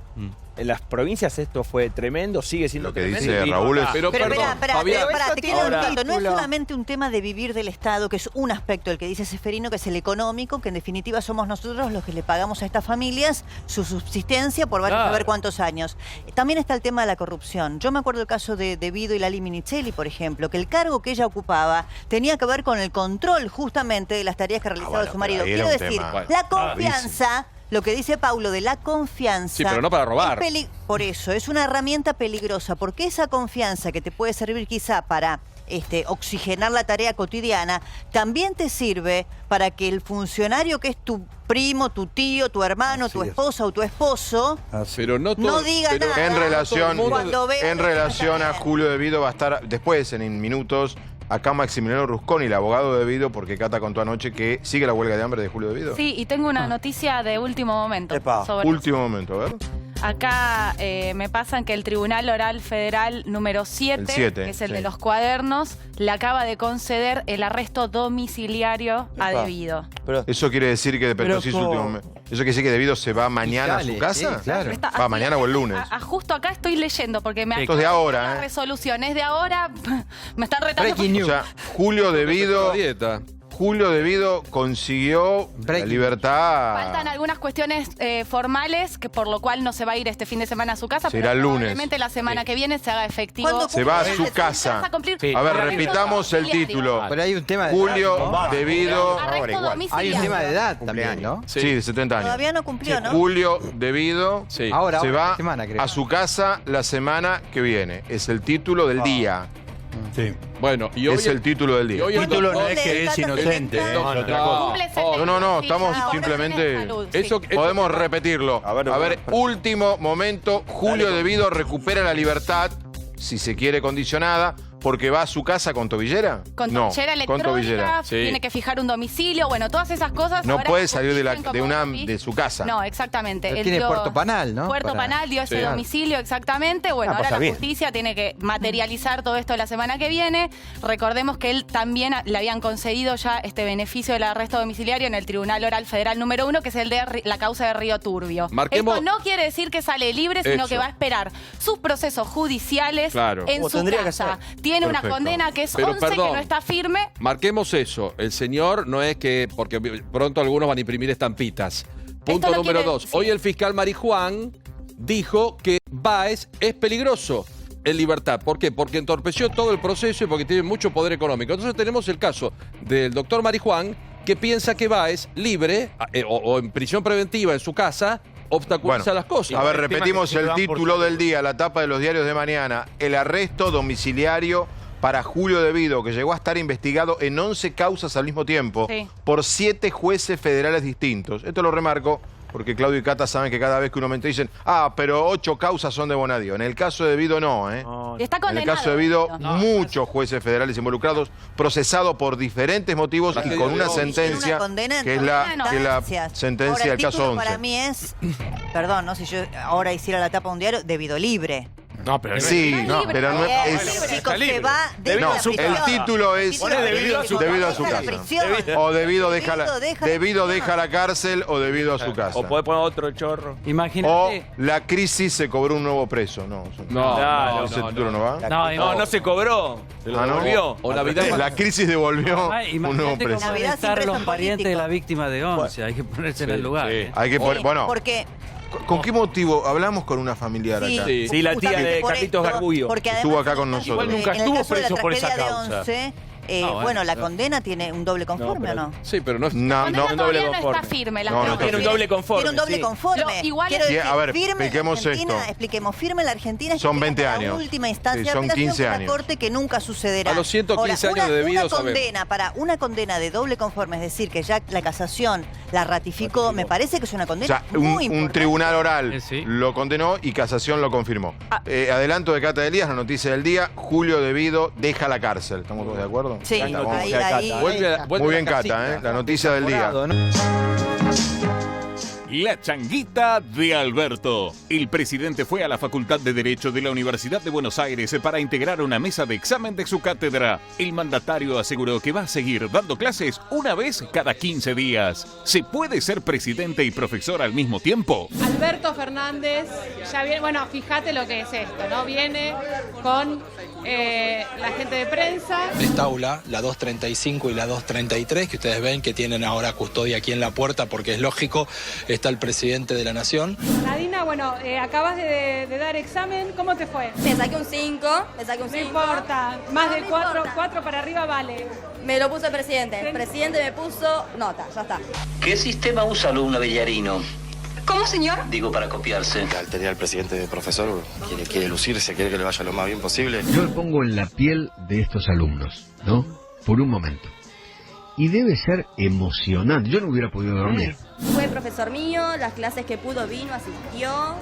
S19: En las provincias esto fue tremendo, sigue siendo tremendo.
S1: Lo que dice Raúl es...
S4: Pero te quiero un tanto. No es solamente un tema de vivir del Estado, que es un aspecto, el que dice Seferino, que es el económico, que en definitiva somos nosotros los que le pagamos a estas familias su subsistencia por varios a ver cuántos años. También está el tema de la corrupción. Yo me acuerdo el caso de Vido y Lali Minichelli, por ejemplo, que el cargo que ella ocupaba tenía que ver con el control justamente de las tareas que realizaba su marido. Quiero decir, la confianza... Lo que dice Paulo de la confianza...
S2: Sí, pero no para robar.
S4: Por eso, es una herramienta peligrosa, porque esa confianza que te puede servir quizá para oxigenar la tarea cotidiana, también te sirve para que el funcionario que es tu primo, tu tío, tu hermano, tu esposa o tu esposo
S2: pero no
S4: diga nada.
S1: En relación a Julio De Vido va a estar después, en minutos... Acá Maximiliano Rusconi, el abogado de Vido, porque Cata contó anoche que sigue la huelga de hambre de Julio De Vido.
S7: Sí, y tengo una noticia de último momento.
S1: Último momento, a ver.
S7: Acá me pasan que el Tribunal Oral Federal número 7, que es el de los cuadernos, le acaba de conceder el arresto domiciliario a De Vido.
S1: Eso quiere decir que eso quiere decir que De Vido se va mañana a su casa.
S15: Sí, claro.
S1: Va mañana o el lunes.
S7: Justo acá estoy leyendo porque me
S1: Esto es de ahora,
S7: la resolución es de ahora. Me están retando.
S1: O sea, Julio De Vido consiguió la libertad.
S7: Faltan algunas cuestiones formales, que por lo cual no se va a ir este fin de semana a su casa.
S1: Será el lunes.
S7: Probablemente la semana que viene se haga efectivo.
S1: Se va a su casa. A ver, repitamos el título.
S15: Pero hay un tema de
S1: Julio De Vido.
S15: Hay un tema de edad también, ¿no?
S1: Sí, de 70 años.
S4: Todavía no cumplió, ¿no?
S1: Julio De Vido se va
S15: creo.
S1: a su casa la semana que viene. Es el título del día.
S18: Sí.
S2: Bueno, y hoy
S1: es el título del día.
S18: El título no es que es inocente, es otra cosa.
S1: No, estamos simplemente... Podemos repetirlo. A ver, último momento, Julio De Vido recupera la libertad, si se quiere condicionada, porque va a su casa con tobillera.
S7: Con tobillera electrónica, tiene que fijar un domicilio, bueno, todas esas cosas.
S1: No puede salir de su casa.
S7: No, exactamente.
S15: Él tiene Puerto Panal, ¿no?
S7: Puerto Panal dio ese domicilio, exactamente. Bueno, ahora la justicia tiene que materializar todo esto la semana que viene. Recordemos que él también le habían concedido ya este beneficio del arresto domiciliario en el Tribunal Oral Federal número 1, que es el de la causa de Río Turbio. Esto no quiere decir que sale libre, sino que va a esperar sus procesos judiciales en su casa. tiene una
S2: Perfecto.
S7: condena que es
S2: Pero
S7: 11, que
S2: perdón.
S7: no está firme.
S2: Marquemos eso. El señor no es que, porque pronto algunos van a imprimir estampitas. Punto
S7: lo
S2: número
S7: quiere-
S2: 2.
S7: sí.
S2: Hoy el fiscal Marijuán dijo que Báez es peligroso en libertad. ¿Por qué? Porque entorpeció todo el proceso y porque tiene mucho poder económico. Entonces tenemos el caso del doctor Marijuán, que piensa que Báez, libre o en prisión preventiva en su casa, obstaculiza las cosas.
S1: A ver, repetimos el título del día, la tapa de los diarios de mañana. El arresto domiciliario para Julio De Vido, que llegó a estar investigado en 11 causas al mismo tiempo
S7: Sí.
S1: por 7 jueces federales distintos. Esto lo remarco porque Claudio y Cata saben que cada vez que uno mente dicen, pero 8 causas son de Bonadío. En el caso de Vido no, ¿eh?
S7: Y está
S1: En el
S7: condenado.
S1: caso de Vido, muchos jueces federales involucrados, procesados por diferentes motivos y con una sentencia
S4: Una condena en
S1: que es
S4: todas
S1: la,
S4: las
S1: que es la
S4: instancias.
S1: sentencia
S4: Ahora, el
S1: del caso
S4: título
S1: 11.
S4: para mí es, perdón, no si yo ahora hiciera la tapa de un diario, de Vido libre.
S5: No, pero
S1: Sí,
S4: No es libre.
S1: pero no es...
S4: Chicos, se va de
S1: No,
S4: la prisión.
S1: el título es debido a su
S4: Deja la
S1: casa.
S4: prisión.
S1: O debido deja
S4: Debido deja
S1: la cárcel o debido a su casa.
S19: O puede poner otro chorro.
S1: O
S6: Imagínate.
S1: la crisis se cobró un nuevo preso. No, ese título no va.
S19: No se cobró. Se lo
S1: ¿no?
S19: devolvió.
S2: O Navidad.
S1: La crisis devolvió
S6: Ay,
S1: un nuevo
S6: imagínate
S1: preso.
S6: cómo deben estar los parientes de la víctima de 11. Hay que ponerse en el lugar. ¿eh?
S1: Hay que poner, bueno,
S4: Porque
S1: ¿con qué motivo? Hablamos con una familiar acá.
S19: Sí, la tía de
S4: por
S19: Carlitos
S4: esto,
S19: Garbullo.
S4: porque
S1: Estuvo
S4: además,
S1: acá con nosotros.
S5: Igual nunca
S4: en el
S5: estuvo
S4: caso de la
S5: preso por esa
S4: tragedia
S5: causa.
S4: de 11,
S6: bueno,
S4: bueno, la
S6: pero-
S4: condena tiene un doble conforme, ¿o no?
S2: Sí, pero no es...
S1: No,
S7: condena
S1: no.
S7: todavía
S19: doble
S7: no
S19: conforme.
S7: está firme. La
S1: No, no
S7: condena.
S19: Tiene un doble conforme.
S4: Tiene un doble
S19: sí.
S4: conforme.
S7: Lo- igual
S4: Quiero
S7: es-
S4: decir,
S1: A ver,
S4: firme en
S1: expliquemos
S4: Argentina,
S1: esto.
S4: expliquemos, firme en la Argentina.
S1: Son
S4: llega
S1: 20
S4: hasta la
S1: años.
S4: última instancia
S1: Sí, son
S4: de apelación,
S1: 15
S4: una
S1: años.
S4: corte que nunca sucederá.
S2: A los 115
S4: Ahora,
S2: años de debido
S4: una
S2: sabemos.
S4: condena para una condena de doble conforme, es decir, que ya la casación la ratificó, me parece que es una
S1: O
S4: condena
S1: sea,
S4: muy
S1: un
S4: importante.
S1: tribunal oral
S6: Sí.
S1: lo condenó y casación lo confirmó. Adelanto de Cata Elías, la noticia del día, Julio De Vido deja la cárcel. ¿Estamos todos de acuerdo?
S4: Sí,
S1: Estamos.
S4: ahí,
S2: Vuelve
S1: Muy
S2: a
S1: bien,
S2: la casita.
S1: Cata, ¿eh? La noticia del día.
S10: La changuita de Alberto. El presidente fue a la Facultad de Derecho de la Universidad de Buenos Aires para integrar una mesa de examen de su cátedra. El mandatario aseguró que va a seguir dando clases una vez cada 15 días. ¿Se puede ser presidente y profesor al mismo tiempo?
S20: Alberto Fernández ya viene, bueno, fíjate lo que es esto, ¿no? Viene con la gente de prensa.
S21: Esta aula, la 235 y la 233, que ustedes ven que tienen ahora custodia aquí en la puerta, porque es lógico, está el presidente de la Nación.
S20: Nadina, bueno, acabas de dar examen, ¿cómo te fue?
S22: Me saqué un 5,
S20: No importa, más de 4 para arriba vale.
S22: Me lo puso el presidente me puso nota, ya está.
S23: ¿Qué sistema usa alumno Villarino?
S22: ¿Cómo, señor?
S23: Digo, para copiarse.
S24: Al tener al presidente de profesor, quiere lucirse, quiere que le vaya lo más bien posible.
S25: Yo me pongo en la piel de estos alumnos, ¿no? Por un momento. Y debe ser emocionante. Yo no hubiera podido dormir.
S22: Fue profesor mío, las clases que pudo vino, asistió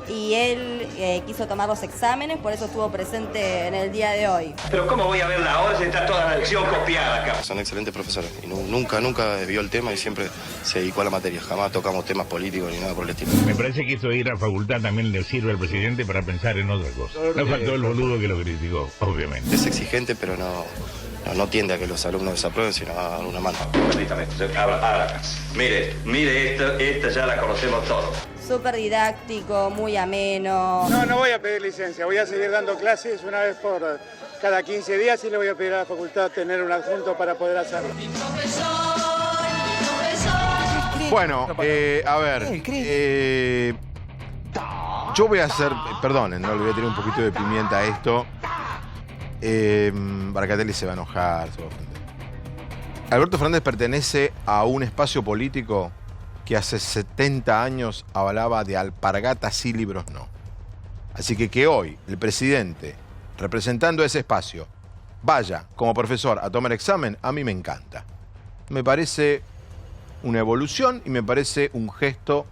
S22: y él quiso tomar los exámenes, por eso estuvo presente en el día de hoy.
S23: Pero ¿cómo voy a verla ahora si está toda la lección copiada acá?
S24: Son excelentes profesores y nunca desvió el tema y siempre se dedicó a la materia. Jamás tocamos temas políticos ni nada por el estilo.
S12: Me parece que eso de ir a facultad también le sirve al presidente para pensar en otra cosa. No faltó el boludo que lo criticó, obviamente.
S24: Es exigente, pero no tiende a que los alumnos desaprueben, sino a dar una mano.
S23: Permítame, abra acá. Mire esta ya la conocemos todos.
S22: Súper didáctico, muy ameno.
S26: No voy a pedir licencia, voy a seguir dando clases una vez por cada 15 días y le voy a pedir a la facultad tener un adjunto para poder hacerlo.
S1: Bueno, a ver. Yo voy a hacer. Perdonen, no le voy a tirar un poquito de pimienta a esto. Baracatelli se va a enojar, se va a ofender. Alberto Fernández pertenece a un espacio político que hace 70 años avalaba de alpargatas sí, libros no. Así que hoy el presidente, representando ese espacio, vaya como profesor a tomar examen, a mí me encanta. Me parece una evolución y me parece un gesto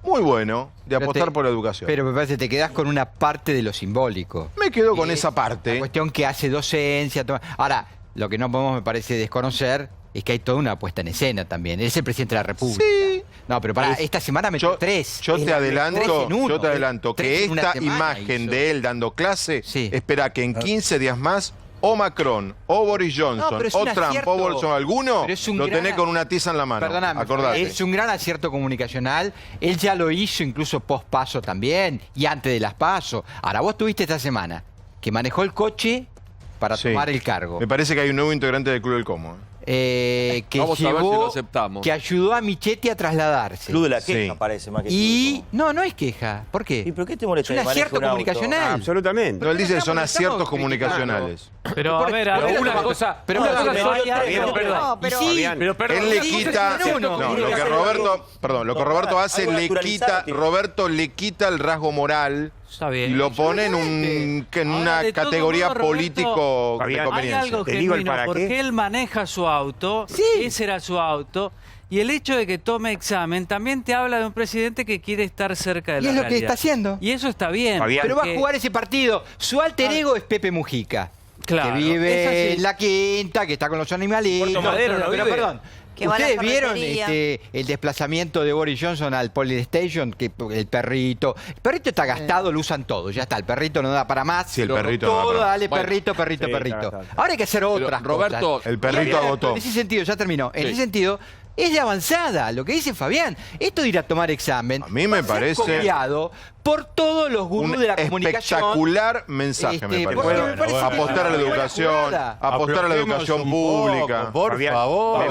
S1: muy bueno de apostar por la educación.
S15: Pero me parece que te quedás con una parte de lo simbólico.
S1: Me quedo con esa parte.
S15: La cuestión que hace docencia. Ahora, lo que no podemos, me parece, desconocer es que hay toda una puesta en escena también. Él es el presidente de la República. Sí. No, pero para esta semana metió 3.
S1: Yo te adelanto que
S15: en una
S1: esta
S15: semana
S1: imagen
S15: hizo.
S1: de él dando clase, espera que en 15 días más o Macron, o Boris Johnson,
S15: pero es
S1: o
S15: un
S1: Trump,
S15: acierto.
S1: o Bolsonaro, alguno,
S15: Pero es un
S1: lo
S15: gran-
S1: tenés con una tiza en la mano.
S15: Perdóname,
S1: Acordate.
S15: es un gran acierto comunicacional. Él ya lo hizo incluso post-paso también y antes de las paso. Ahora, vos tuviste esta semana que manejó el coche para tomar el cargo.
S1: Me parece que hay un nuevo integrante del Club del Como.
S15: Que
S2: Vamos a ver si lo
S15: llevó,
S2: aceptamos.
S15: que ayudó a Michetti a trasladarse.
S3: Club de la queja parece más que
S15: Y no es queja. ¿Por qué?
S3: ¿Y por qué te molesta?
S15: Es un acierto comunicacional.
S16: Absolutamente.
S1: No, él dice que son aciertos comunicacionales.
S5: Pero a ver, una cosa.
S15: Pero
S5: una cosa
S1: Él le quita. No, lo que Roberto hace, Roberto le quita el rasgo moral. Y lo pone en una categoría político de
S6: Hay
S1: conveniencia.
S6: algo genuino, porque él maneja su auto, ese era su auto, y el hecho de que tome examen también te habla de un presidente que quiere estar cerca de la realidad.
S15: Y es lo que está haciendo.
S6: Y eso está bien.
S15: Pero va a jugar ese partido. Su alter ego es Pepe Mujica.
S6: Claro,
S15: que vive en la quinta, que está con los animalitos. Pero perdón. ¿Ustedes vieron el desplazamiento de Boris Johnson al Police Station? Que el perrito está gastado, lo usan todo, ya está, el perrito no da para más.
S1: Sí, el perrito
S15: todo,
S1: no da para más.
S15: dale,
S1: Bueno,
S15: perrito. Ahora hay que hacer otras
S2: Roberto,
S15: cosas.
S1: el perrito agotó.
S15: En ese sentido, ya terminó. En ese sentido, es de avanzada. Lo que dice Fabián, esto de ir a tomar examen,
S1: a mí me parece
S15: copiado por todos los gurús de la comunicación.
S1: Espectacular mensaje, me parece. Apostar a la educación, apostar a la educación pública.
S8: Por favor.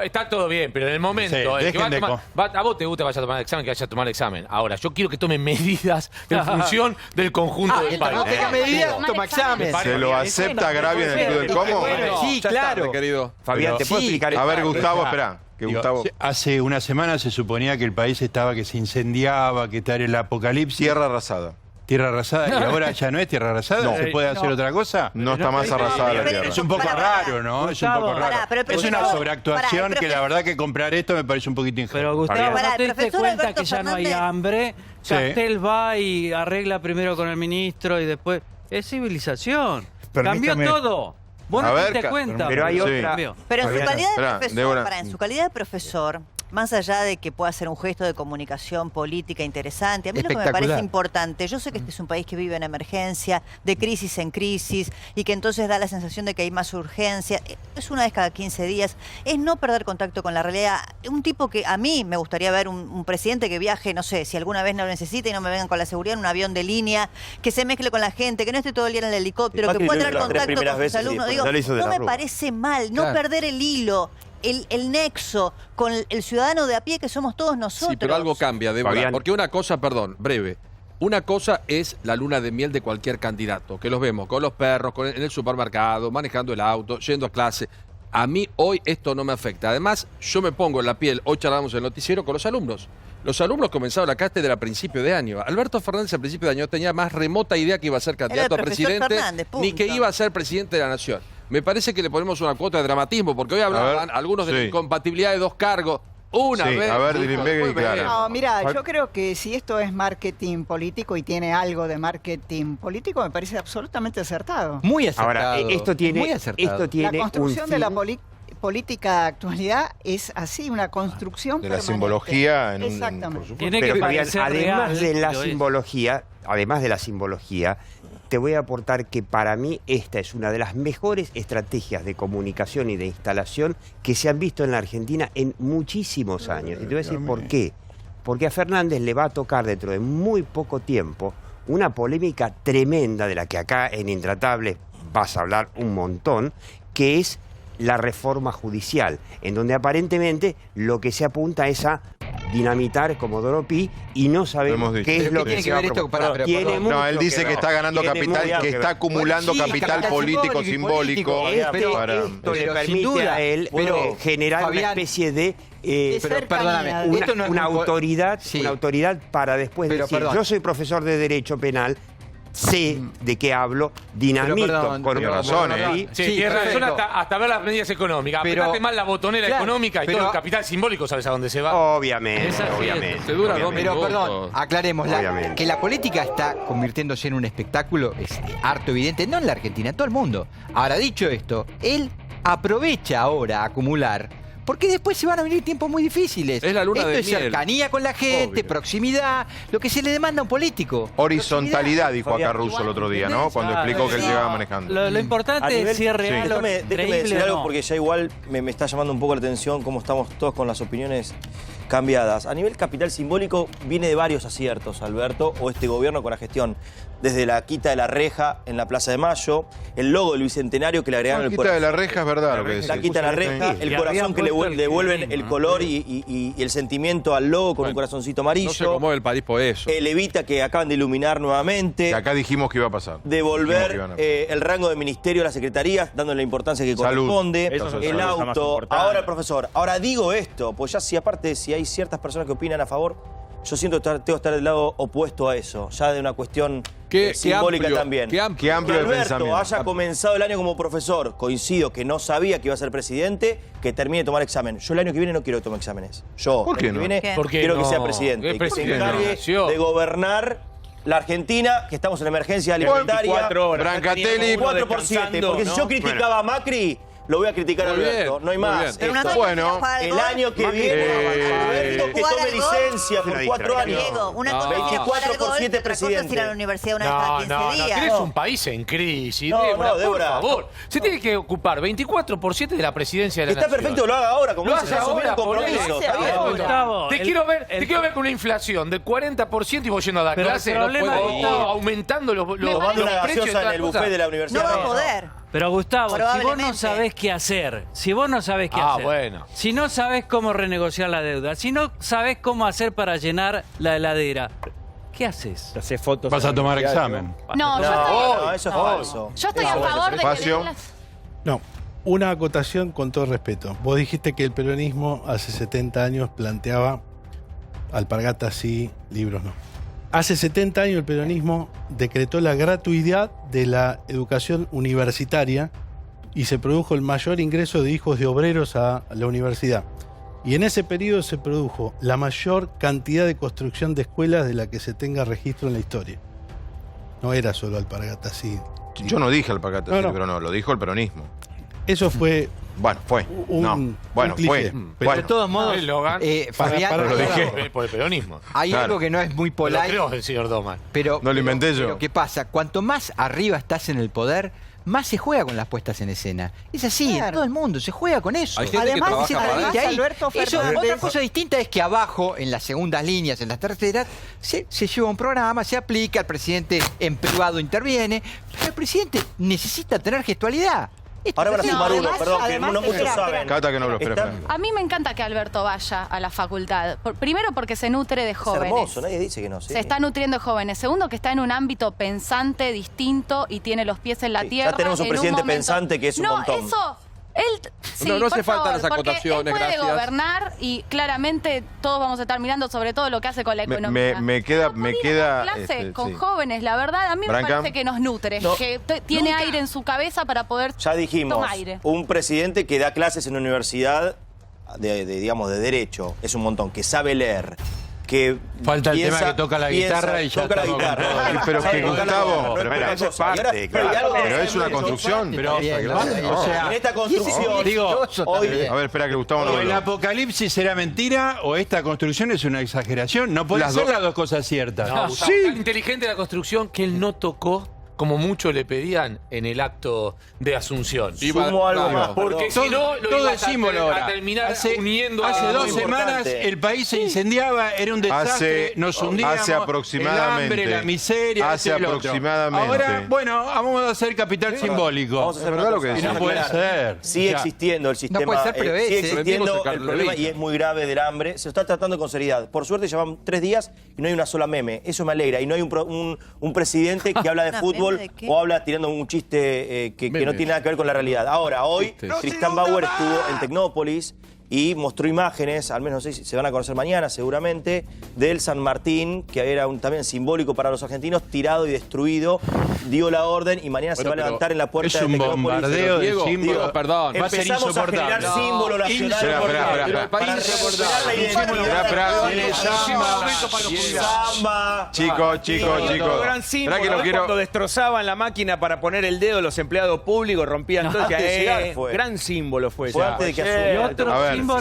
S5: Está todo bien, pero en el momento el que a vos te gusta que vaya a tomar el examen, que vaya a tomar el examen. Ahora, yo quiero que tome medidas en función del conjunto del país.
S15: No tenga medidas, toma examen.
S1: ¿Se lo acepta Gravia en el Club del Como?
S15: Sí, claro.
S2: Querido.
S16: Fabián, ¿te puedo explicar?
S1: A ver, Gustavo, espera. Gustavo.
S8: Hace una semana se suponía que el país estaba que se incendiaba, que estaba en el apocalipsis.
S1: Tierra arrasada.
S8: Tierra arrasada, y ahora ya no es tierra arrasada.
S1: No.
S8: ¿Se puede hacer otra cosa?
S1: No está más arrasada la tierra.
S8: Es un poco raro, ¿no? Es un poco raro. Es una sobreactuación que la verdad que comprar esto me parece un poquito ingenuo.
S6: Pero Gustavo, ¿no te diste cuenta que ya no hay hambre? Castel va y arregla primero con el ministro y después... Es civilización. Cambió todo. Vos no te diste cuenta.
S16: Pero hay otra...
S4: Pero en su calidad de profesor, en su calidad de profesor, más allá de que pueda ser un gesto de comunicación política interesante, a mí lo que me parece importante, yo sé que este es un país que vive en emergencia, de crisis en crisis, y que entonces da la sensación de que hay más urgencia, es una vez cada 15 días, es no perder contacto con la realidad. Un tipo que a mí me gustaría ver un presidente que viaje, no sé, si alguna vez no lo necesita y no me vengan con la seguridad, en un avión de línea, que se mezcle con la gente, que no esté todo el día en el helicóptero, que pueda tener contacto con sus alumnos. Digo, no me parece mal, no perder el hilo. El nexo con el ciudadano de a pie que somos todos nosotros.
S2: Sí, pero algo cambia, Débora. Porque una cosa, perdón, breve. Una cosa es la luna de miel de cualquier candidato, que los vemos con los perros, en el supermercado, manejando el auto, yendo a clase. A mí hoy esto no me afecta. Además, yo me pongo en la piel, hoy charlamos en el noticiero con los alumnos. Los alumnos comenzaron la cátedra a principio de año. Alberto Fernández a principio de año tenía más remota idea que iba a ser candidato a presidente, ni que iba a ser presidente de la nación. Me parece que le ponemos una cuota de dramatismo, porque hoy hablaban algunos de la incompatibilidad de dos cargos. Una vez.
S1: A ver, Dirimbegue y Clara.
S9: No, mira, yo creo que si esto es marketing político y tiene algo de marketing político, me parece absolutamente acertado.
S15: Muy acertado.
S16: Ahora, esto tiene
S9: la construcción de la política de actualidad es así, una construcción
S1: de la
S9: permanente.
S1: simbología en
S9: Exactamente.
S6: Tiene que parecer
S16: además de la
S6: real,
S16: simbología, te voy a aportar que para mí esta es una de las mejores estrategias de comunicación y de instalación que se han visto en la Argentina en muchísimos años. Y te voy a decir por qué. Porque a Fernández le va a tocar dentro de muy poco tiempo una polémica tremenda de la que acá en Intratables vas a hablar un montón, que es la reforma judicial, en donde aparentemente lo que se apunta es a dinamitar Comodoro Pi y no sabemos qué es lo que se va a proponer.
S1: No, él dice que está ganando capital, que está acumulando capital político, simbólico.
S16: Esto le permite a él generar una especie de una autoridad para después decir, yo soy profesor de Derecho Penal, sé de qué hablo, dinamito con
S1: razón,
S5: Sí, tienes razón hasta ver las medidas económicas. Apretate mal la botonera económica y todo el capital simbólico, ¿sabes a dónde se va?
S16: Obviamente.
S2: Se dura 2
S15: Pero
S2: minutos.
S15: perdón, aclaremos, que la política está convirtiéndose en un espectáculo es harto evidente, no en la Argentina, en todo el mundo. Ahora, dicho esto, él aprovecha ahora a acumular, porque después se van a venir tiempos muy difíciles.
S2: Es la luna de
S15: miel. Cercanía con la gente, proximidad, lo que se le demanda a un político.
S1: Horizontalidad, dijo acá Russo el otro día, ¿no? Cuando explicó que él llegaba manejando.
S6: Lo importante es si es real o
S3: déjame decir algo porque ya igual me está llamando un poco la atención cómo estamos todos con las opiniones cambiadas. A nivel capital simbólico viene de varios aciertos, Alberto, o este gobierno con la gestión. Desde la quita de la reja en la Plaza de Mayo, el logo del Bicentenario que le agregaron el corazón.
S1: La quita de la reja es verdad lo que decís.
S3: La quita de la reja, el corazón que le devuelven el color y el sentimiento al logo con un corazoncito amarillo.
S2: No se conmueve el país por eso.
S3: El Evita que acaban de iluminar nuevamente.
S1: Que acá dijimos que iba a pasar.
S3: Devolver el rango de ministerio a las secretarías, dándole la importancia que corresponde. El auto. Ahora el profesor. Ahora digo esto, pues ya si aparte si hay ciertas personas que opinan a favor, yo siento que tengo que estar del lado opuesto a eso, ya de una cuestión simbólica
S1: amplio,
S3: también.
S1: Qué amplio
S3: que
S1: el
S3: Alberto
S1: pensamiento.
S3: haya comenzado el año como profesor, coincido que no sabía que iba a ser presidente, que termine de tomar examen. Yo el año que viene no quiero que tome exámenes. Yo
S1: ¿Por qué
S3: el año
S1: no?
S3: que viene
S1: ¿Por qué
S3: quiero
S1: no?
S3: que sea presidente y que se encargue de gobernar la Argentina, que estamos en emergencia alimentaria.
S11: 24 horas.
S1: Brancatelli.
S3: 4 por 7, porque si yo criticaba a Macri, lo voy a criticar a Alberto, no hay más.
S1: Bueno,
S3: el año que viene, Alberto que tome licencia por 4 años.
S4: Una cosa es
S3: 24 por 7
S4: otra cosa es ir a la universidad una vez cada 15 días.
S5: Tienes un país en crisis,
S3: No,
S5: Débora, por
S3: Débora.
S5: favor. Se tiene que ocupar 24 por 7 de la presidencia de la
S3: Está
S5: nación.
S3: perfecto, lo haga ahora, como
S5: Lo
S3: dice,
S5: hace
S3: ya asumió
S5: ahora,
S3: el compromiso.
S5: por
S3: Está bien.
S5: eso.
S6: Gustavo,
S5: Te quiero ver con una inflación del 40% y vos yendo a dar
S6: Pero el
S5: clase
S6: problema,
S5: o
S6: Gustavo,
S5: aumentando los
S3: Tomando una
S5: precios y
S3: gaseosa
S5: todas
S3: en el
S5: las cosas.
S3: buffet de la universidad.
S4: No va a poder.
S6: Pero Gustavo, si vos no
S4: Probablemente.
S6: sabés qué hacer, si vos no sabés qué hacer,
S5: bueno.
S6: si no sabés cómo renegociar la deuda, si no sabés cómo hacer para llenar la heladera, ¿qué haces?
S11: Te haces fotos.
S8: Vas a tomar examen.
S7: No, yo estoy,
S3: No, eso es falso.
S7: yo estoy a favor de que
S1: Espacio.
S7: den las-
S13: No, una acotación con todo respeto. Vos dijiste que el peronismo hace 70 años planteaba alpargatas sí, libros no. Hace 70 años el peronismo decretó la gratuidad de la educación universitaria y se produjo el mayor ingreso de hijos de obreros a la universidad. Y en ese periodo se produjo la mayor cantidad de construcción de escuelas de la que se tenga registro en la historia. No era solo alpargatas sí.
S1: Yo no dije alpargatas,
S13: No, no.
S1: pero no, lo dijo el peronismo.
S13: Eso fue
S1: Bueno, fue.
S13: un
S1: Bueno,
S13: cliché.
S1: fue.
S13: Pero
S15: De todos modos, Fabián,
S1: lo dije.
S5: Por el peronismo.
S15: hay
S1: Claro.
S15: algo que no es muy
S5: Lo
S15: polite,
S5: creo el señor Doman.
S15: pero
S1: No lo inventé yo.
S15: Pero ¿qué pasa? Cuanto más arriba estás en el poder, más se juega con las puestas en escena. Es así, en todo el mundo, se juega con eso.
S2: Hay gente que trabaja para
S15: de ahí.
S9: Alberto
S15: Eso,
S9: Fernández.
S15: otra cosa distinta es que abajo, en las segundas líneas, en las terceras, se lleva un programa, se aplica, el presidente en privado interviene, pero el presidente necesita tener gestualidad.
S3: Ahora van a sumar uno, perdón, que
S9: además,
S3: muchos
S9: espera,
S3: saben.
S1: Cata que no lo espera.
S7: A mí me encanta que Alberto vaya a la facultad. Primero porque se nutre de
S3: Es
S7: jóvenes.
S3: hermoso, nadie dice que no. Sí.
S7: Se está nutriendo de jóvenes. Segundo, que está en un ámbito pensante, distinto y tiene los pies en la
S3: Sí,
S7: tierra.
S3: ya tenemos un
S7: en
S3: presidente
S7: momento-
S3: pensante que es un montón.
S7: No, eso... Él, sí,
S2: No hace
S7: por
S2: falta
S7: favor,
S2: las
S7: porque
S2: acotaciones,
S7: él puede
S2: gracias.
S7: gobernar y claramente todos vamos a estar mirando sobre todo lo que hace con la economía.
S1: Me queda.
S7: Clase con
S1: sí.
S7: jóvenes, la verdad, a mí
S1: Branca.
S7: me parece que nos nutre,
S3: No.
S7: que tiene aire en su cabeza para poder
S3: Ya dijimos,
S7: tomar aire.
S3: un presidente que da clases en una universidad digamos, de derecho, es un montón, que sabe leer, que
S8: Falta el tema que toca la guitarra y ya
S3: toca la
S8: estamos con
S3: guitarra.
S8: todo.
S1: Pero
S3: Sabe
S1: que
S3: tocar la
S1: Gustavo,
S3: guitarra,
S1: pero
S3: es
S1: eso es
S3: parte,
S1: parte,
S3: claro.
S1: pero es una construcción.
S8: Pero,
S15: Está bien,
S8: o sea,
S3: En esta construcción,
S8: digo,
S3: hoy,
S1: A ver, espera que Gustavo no
S8: o el
S1: lo
S8: apocalipsis era mentira o esta construcción es una exageración. No pueden
S1: Las
S8: ser
S1: dos.
S8: las dos cosas ciertas.
S5: No, Gustavo, tan inteligente la construcción que él no tocó como mucho le pedían en el acto de Asunción.
S3: sumo algo más.
S5: Porque
S3: perdón.
S5: si no, lo
S8: todo
S5: ibas
S8: decimos ahora.
S5: a terminar uniendo
S8: hace
S5: a
S8: 2
S3: muy
S8: semanas
S3: importante.
S8: el país se incendiaba, era un desastre, nos hundíamos.
S1: hace aproximadamente-
S8: el hambre, la miseria.
S1: hace
S8: esto y lo otro.
S1: aproximadamente-
S8: Ahora, bueno, vamos a hacer capital simbólico.
S3: Vamos a hacer
S1: ¿verdad
S3: una
S1: lo que
S3: cosa,
S8: Y no
S3: vamos a
S8: puede
S3: aclarar.
S8: ser.
S3: Sigue
S8: Ya.
S3: existiendo el sistema.
S15: puede ser, pero
S3: sigue
S15: ese.
S3: existiendo
S2: Vendimos el
S3: el problema
S2: Carlevita.
S3: y es muy grave del hambre. Se lo está tratando con seriedad. Por suerte llevan 3 días y no hay una sola meme. Eso me alegra. Y no hay un presidente que habla de
S4: ¿Una
S3: fútbol
S4: meme de qué?
S3: o habla tirando un chiste que no tiene nada que ver con la realidad. Ahora, hoy, Tristán Bauer estuvo en Tecnópolis y mostró imágenes, al menos no sé si se van a conocer mañana seguramente, del San Martín, que era también simbólico para los argentinos, tirado y destruido. Dio la orden y mañana se va a levantar en la puerta
S8: es
S3: de
S8: un
S3: Tecnópolis.
S8: bombardeo de
S2: Diego,
S8: símbolos.
S2: perdón.
S8: Va a ser
S3: Empezamos a generar
S8: insoportable.
S3: símbolo nacional.
S1: Espera.
S3: Para recuperar la identidad.
S8: Tiene
S3: Samba.
S1: Chicos.
S11: Gran símbolo,
S1: Esperá que lo
S11: ¿no?
S1: quiero.
S11: Cuando destrozaban la máquina para poner el dedo los empleados públicos, rompían todo.
S3: antes de llegar fue.
S11: Gran símbolo fue
S3: Fue
S11: ese.
S3: antes de que
S6: Y
S3: asumiera.
S6: otro
S1: A ver,
S6: símbolo...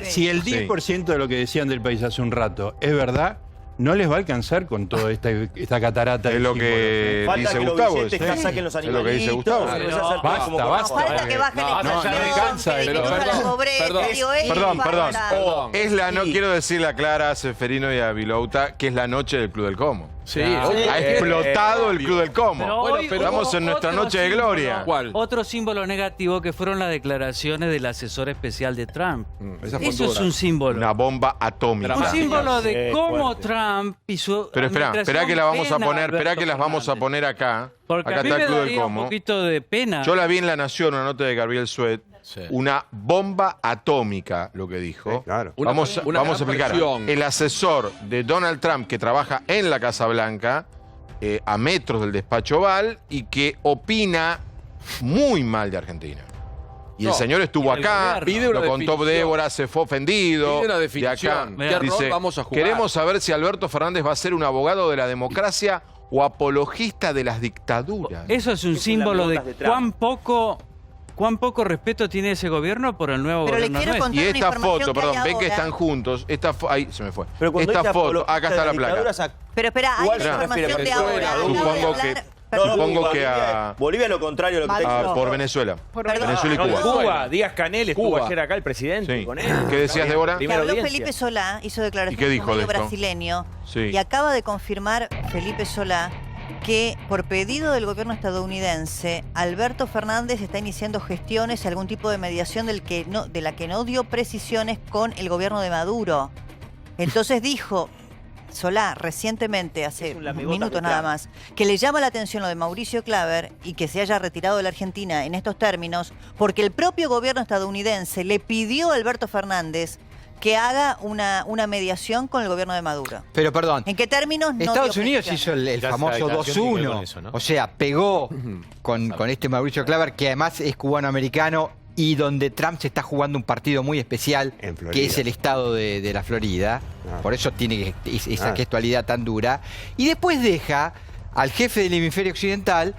S8: Si el 10% de lo que decían del país hace un rato es verdad, no les va a alcanzar con toda esta catarata.
S1: Es lo que dice Gustavo. Es lo que dice Gustavo.
S8: Basta.
S4: Que bajen
S1: Perdón. No quiero decirle a Clara, a Seferino y a Vilouta que es la noche del Club del Como.
S2: Sí,
S1: ha explotado el Club del Como.
S6: Pero
S1: estamos en nuestra noche de gloria.
S2: ¿Cuál?
S6: Otro símbolo negativo que fueron las declaraciones del asesor especial de Trump. Eso es
S1: dura.
S6: un símbolo.
S1: Una bomba atómica.
S6: Un símbolo de cómo Trump y su
S1: Pero espera que la vamos a poner, las vamos a poner acá.
S6: Porque
S1: acá
S6: a mí
S1: está
S6: me
S1: el Club del
S6: daría un
S1: Como.
S6: poquito de pena.
S1: Yo la vi en La Nación, una nota de Gabriel Suet. Sí. Una bomba atómica, lo que dijo.
S8: Sí, claro.
S1: Vamos a explicar.
S2: Presión.
S1: El asesor de Donald Trump, que trabaja en la Casa Blanca, a metros del despacho Oval, y que opina muy mal de Argentina. Y el señor estuvo acá, lo contó Débora, se fue ofendido.
S2: Pide una definición.
S1: De acá, dice,
S2: vamos a jugar.
S1: Queremos saber si Alberto Fernández va a ser un abogado de la democracia o apologista de las dictaduras.
S6: Eso es un símbolo de cuán poco respeto tiene ese gobierno por el nuevo gobierno nuestro.
S1: Y esta foto, ven que están juntos. Ahí se me fue. Esta foto, acá está la placa.
S4: Pero espera, hay una información de ahora.
S1: Supongo que a
S3: Bolivia lo contrario a lo que
S1: por Venezuela. Venezuela y Cuba.
S11: Cuba, Díaz Canel estuvo ayer acá el presidente.
S1: Sí.
S11: Con él.
S1: ¿Qué decías, Débora?
S4: Habló Felipe Solá, hizo declaraciones
S1: ¿Y qué dijo
S4: en un
S1: de
S4: medio
S1: esto?
S4: brasileño.
S1: Sí.
S4: Y acaba de confirmar Felipe Solá que por pedido del gobierno estadounidense, Alberto Fernández está iniciando gestiones y algún tipo de mediación de la que no dio precisiones con el gobierno de Maduro. Entonces dijo Solá recientemente, hace minutos nada más, que le llama la atención lo de Mauricio Claver y que se haya retirado de la Argentina en estos términos, porque el propio gobierno estadounidense le pidió a Alberto Fernández que haga una mediación con el gobierno de Maduro.
S15: Pero perdón.
S4: ¿En qué términos?
S15: Estados Unidos hizo el famoso 2-1. ¿No? O sea, pegó con este Mauricio Claver, que además es cubano-americano, y donde Trump se está jugando un partido muy especial, que es el estado de la Florida. Por eso tiene esa gestualidad tan dura. Y después deja al jefe del hemisferio occidental,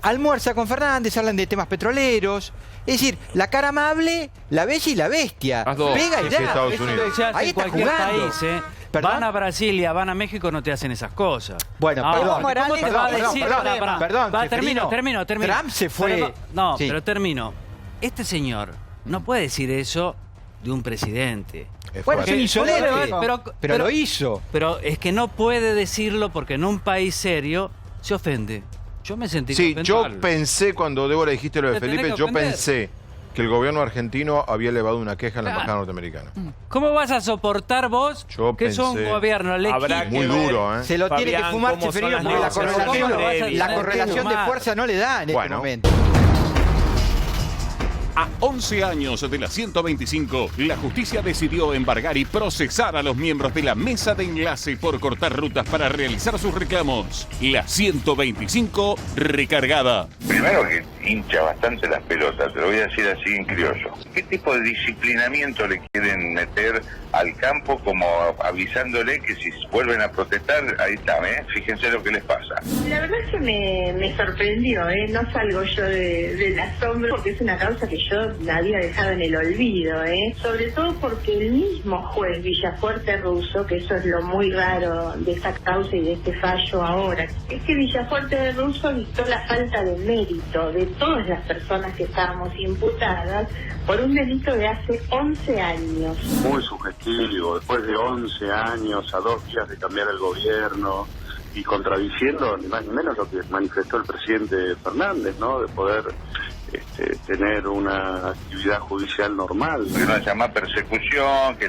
S15: almuerza con Fernández, hablan de temas petroleros. Es decir, la cara amable, la bella y la bestia. Pega y ya.
S6: Ahí está jugando. País, van a Brasilia, van a México, no te hacen esas cosas.
S15: Bueno, perdón.
S6: Termino.
S15: Trump se fue.
S6: Pero termino. Este señor no puede decir eso de un presidente.
S15: Bueno, es un insolente, pero lo hizo.
S6: Pero es que no puede decirlo porque en un país serio se ofende. Yo me sentí ofendido.
S1: Yo pensé, cuando Débora dijiste lo de Felipe, yo pensé que el gobierno argentino había elevado una queja en la embajada norteamericana.
S6: ¿Cómo vas a soportar vos que es un gobierno
S1: muy duro, ¿eh?
S15: Se lo tiene que fumar Seferino porque la correlación de fuerza no le da en este momento.
S10: A 11 años de la 125, la justicia decidió embargar y procesar a los miembros de la mesa de enlace por cortar rutas para realizar sus reclamos. La 125 recargada.
S14: Primero que hincha bastante las pelotas, te lo voy a decir así en criollo. ¿Qué tipo de disciplinamiento le quieren meter al campo como avisándole que si vuelven a protestar, ahí está, fíjense lo que les pasa?
S17: La verdad es que me sorprendió, no salgo yo del asombro porque es una causa que yo la había dejado en el olvido, sobre todo porque el mismo juez Villafuerte Russo, que eso es lo muy raro de esta causa y de este fallo ahora, es que Villafuerte Russo dictó la falta de mérito de todas las personas que estábamos imputadas por un delito de hace 11 años.
S18: Muy sugestivo, después de 11 años, a 2 días de cambiar el gobierno y contradiciendo ni más ni menos lo que manifestó el presidente Fernández, ¿no? De poder tener una actividad judicial normal.
S14: Que no haya más persecución, que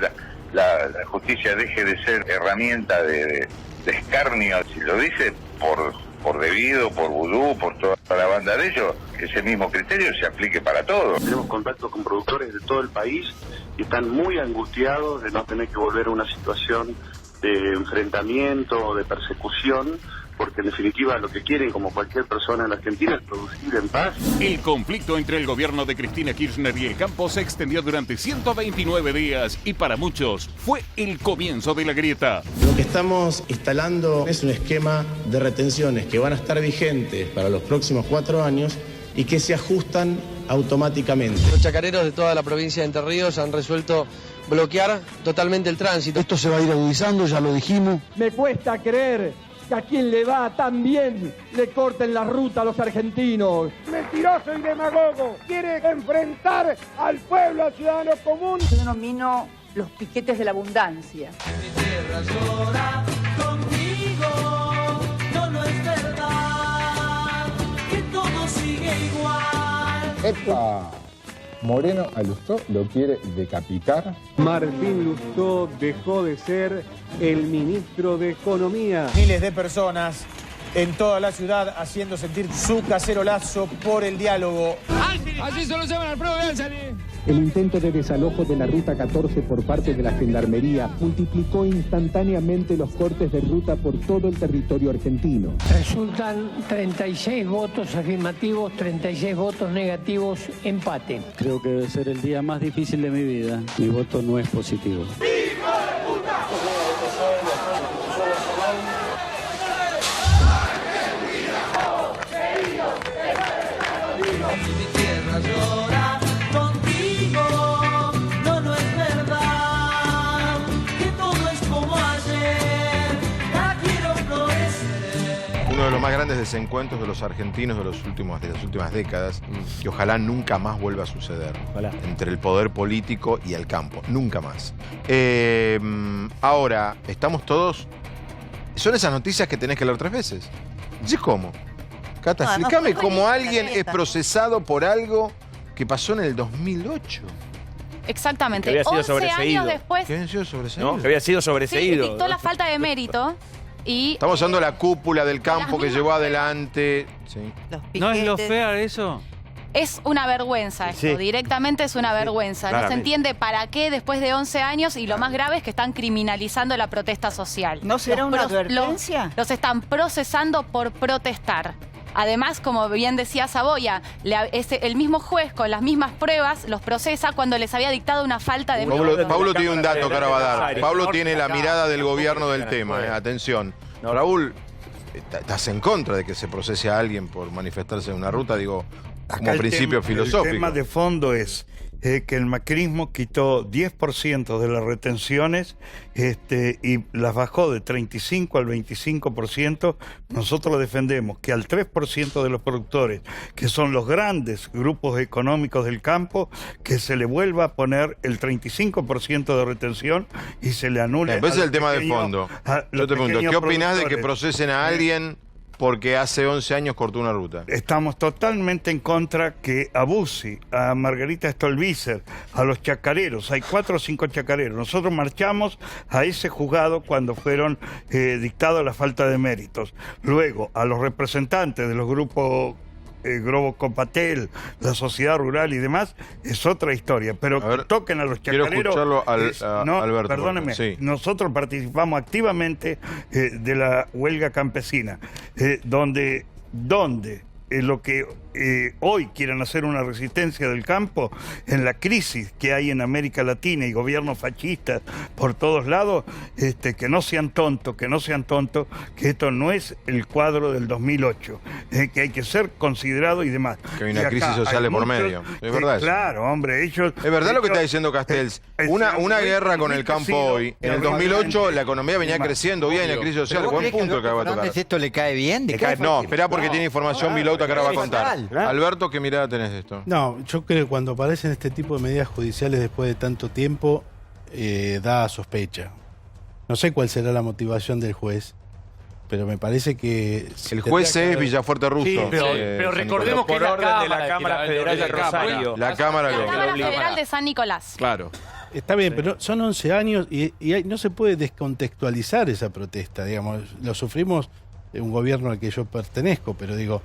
S14: la justicia deje de ser herramienta de escarnio. Si lo dice por debido, por vudú, por toda la banda de ellos, que ese mismo criterio se aplique para todos.
S18: Tenemos contacto con productores de todo el país y están muy angustiados de no tener que volver a una situación de enfrentamiento o de persecución, porque en definitiva lo que quieren, como cualquier persona en la Argentina, es producir en paz.
S10: El conflicto entre el gobierno de Cristina Kirchner y el campo se extendió durante 129 días y para muchos fue el comienzo de la grieta.
S19: Lo que estamos instalando es un esquema de retenciones que van a estar vigentes para los próximos 4 años y que se ajustan automáticamente.
S12: Los chacareros de toda la provincia de Entre Ríos han resuelto bloquear totalmente el tránsito.
S20: Esto se va a ir agudizando, ya lo dijimos.
S21: Me cuesta creer que a quien le va tan bien le corten la ruta a los argentinos.
S26: Mentiroso y demagogo, quiere enfrentar al pueblo, al ciudadano común.
S23: Yo denomino los piquetes de la abundancia.
S24: Mi tierra llora contigo, no es verdad que todo sigue igual.
S25: Epa, Moreno a Lustó lo quiere decapitar.
S21: Martín Lustó dejó de ser el ministro de Economía.
S27: Miles de personas en toda la ciudad haciendo sentir su cacerolazo por el diálogo.
S24: Así solo se van al pruebo,
S21: El intento de desalojo de la Ruta 14 por parte de la Gendarmería multiplicó instantáneamente los cortes de ruta por todo el territorio argentino.
S23: Resultan 36 votos afirmativos, 36 votos negativos, empate.
S6: Creo que debe ser el día más difícil de mi vida. Mi voto no es positivo.
S24: Mi tierra llora contigo, no es verdad que todo es como ayer, la quiero florecer.
S1: Uno de los más grandes desencuentros de los argentinos de las últimas décadas, que ojalá nunca más vuelva a suceder, entre el poder político y el campo. Nunca más. Ahora, estamos todos... Son esas noticias que tenés que leer 3 veces. ¿Sí cómo? Cata, explícame cómo alguien es procesado por algo que pasó en el 2008.
S7: Exactamente.
S11: Que había sido
S7: 11
S11: sobreseído.
S7: años después
S1: ¿Que había sido sobreseído?
S11: No, que había sido
S7: se
S11: sobreseído.
S7: dictó la falta de mérito y...
S1: Estamos hablando de la cúpula del campo que
S7: mismas
S1: llevó adelante. Sí.
S6: ¿No es lo fea eso?
S7: Es una vergüenza esto,
S11: Sí.
S7: directamente es una vergüenza. No se
S11: claramente.
S7: entiende para qué después de 11 años y lo más grave es que están criminalizando la protesta social.
S9: ¿No será una advertencia?
S7: Los están procesando por protestar. Además, como bien decía Saboya, el mismo juez con las mismas pruebas los procesa cuando les había dictado una falta de mérito.
S1: Pablo tiene un dato que ahora va a dar. Pablo tiene la mirada del gobierno del tema. Atención. Raúl, ¿estás en contra de que se procese a alguien por manifestarse en una ruta? Digo, como principio filosófico.
S28: El tema de fondo es que el macrismo quitó 10% de las retenciones y las bajó de 35 al 25%. Nosotros defendemos que al 3% de los productores, que son los grandes grupos económicos del campo, que se le vuelva a poner el 35% de retención y se le anule.
S1: Ese es el tema de fondo. Yo te pregunto, ¿qué opinás de que procesen a alguien porque hace 11 años cortó una ruta?
S28: Estamos totalmente en contra que a Bussi, a Margarita Stolbizer, a los chacareros, hay 4 o 5 chacareros. Nosotros marchamos a ese juzgado cuando fueron dictados la falta de méritos. Luego, a los representantes de los grupos Grobo Copatel, la sociedad rural y demás, es otra historia. Pero que toquen a los chacareros...
S1: Quiero escucharlo
S28: no,
S1: Alberto.
S28: perdóneme,
S1: Sí.
S28: nosotros participamos activamente de la huelga campesina, donde lo que hoy quieren hacer una resistencia del campo, en la crisis que hay en América Latina y gobiernos fascistas por todos lados, que no sean tontos, que esto no es el cuadro del 2008, que hay que ser considerado y demás.
S1: Que hay una crisis social de por medio. ¿Es verdad eso?
S28: Claro, hombre, ellos...
S1: Es verdad lo que está diciendo Castells. Una guerra con el campo hoy. En el 2008 la economía venía creciendo bien, la crisis social. Buen punto que acaba de tocar.
S15: ¿Esto le cae bien?
S1: No, esperá porque tiene información Vilauta que ahora va a contar. Alberto, ¿qué mirada tenés de esto?
S13: No, yo creo que cuando aparecen este tipo de medidas judiciales después de tanto tiempo, da sospecha. No sé cuál será la motivación del juez, pero me parece que...
S1: El juez es Villafuerte Russo.
S5: Sí, pero recordemos que
S11: por orden de la Cámara Federal de Rosario.
S1: La Cámara
S7: Federal de San Nicolás.
S2: Claro.
S13: Está bien, pero son 11 años y no se puede descontextualizar esa protesta, digamos. Lo sufrimos en un gobierno al que yo pertenezco, pero digo...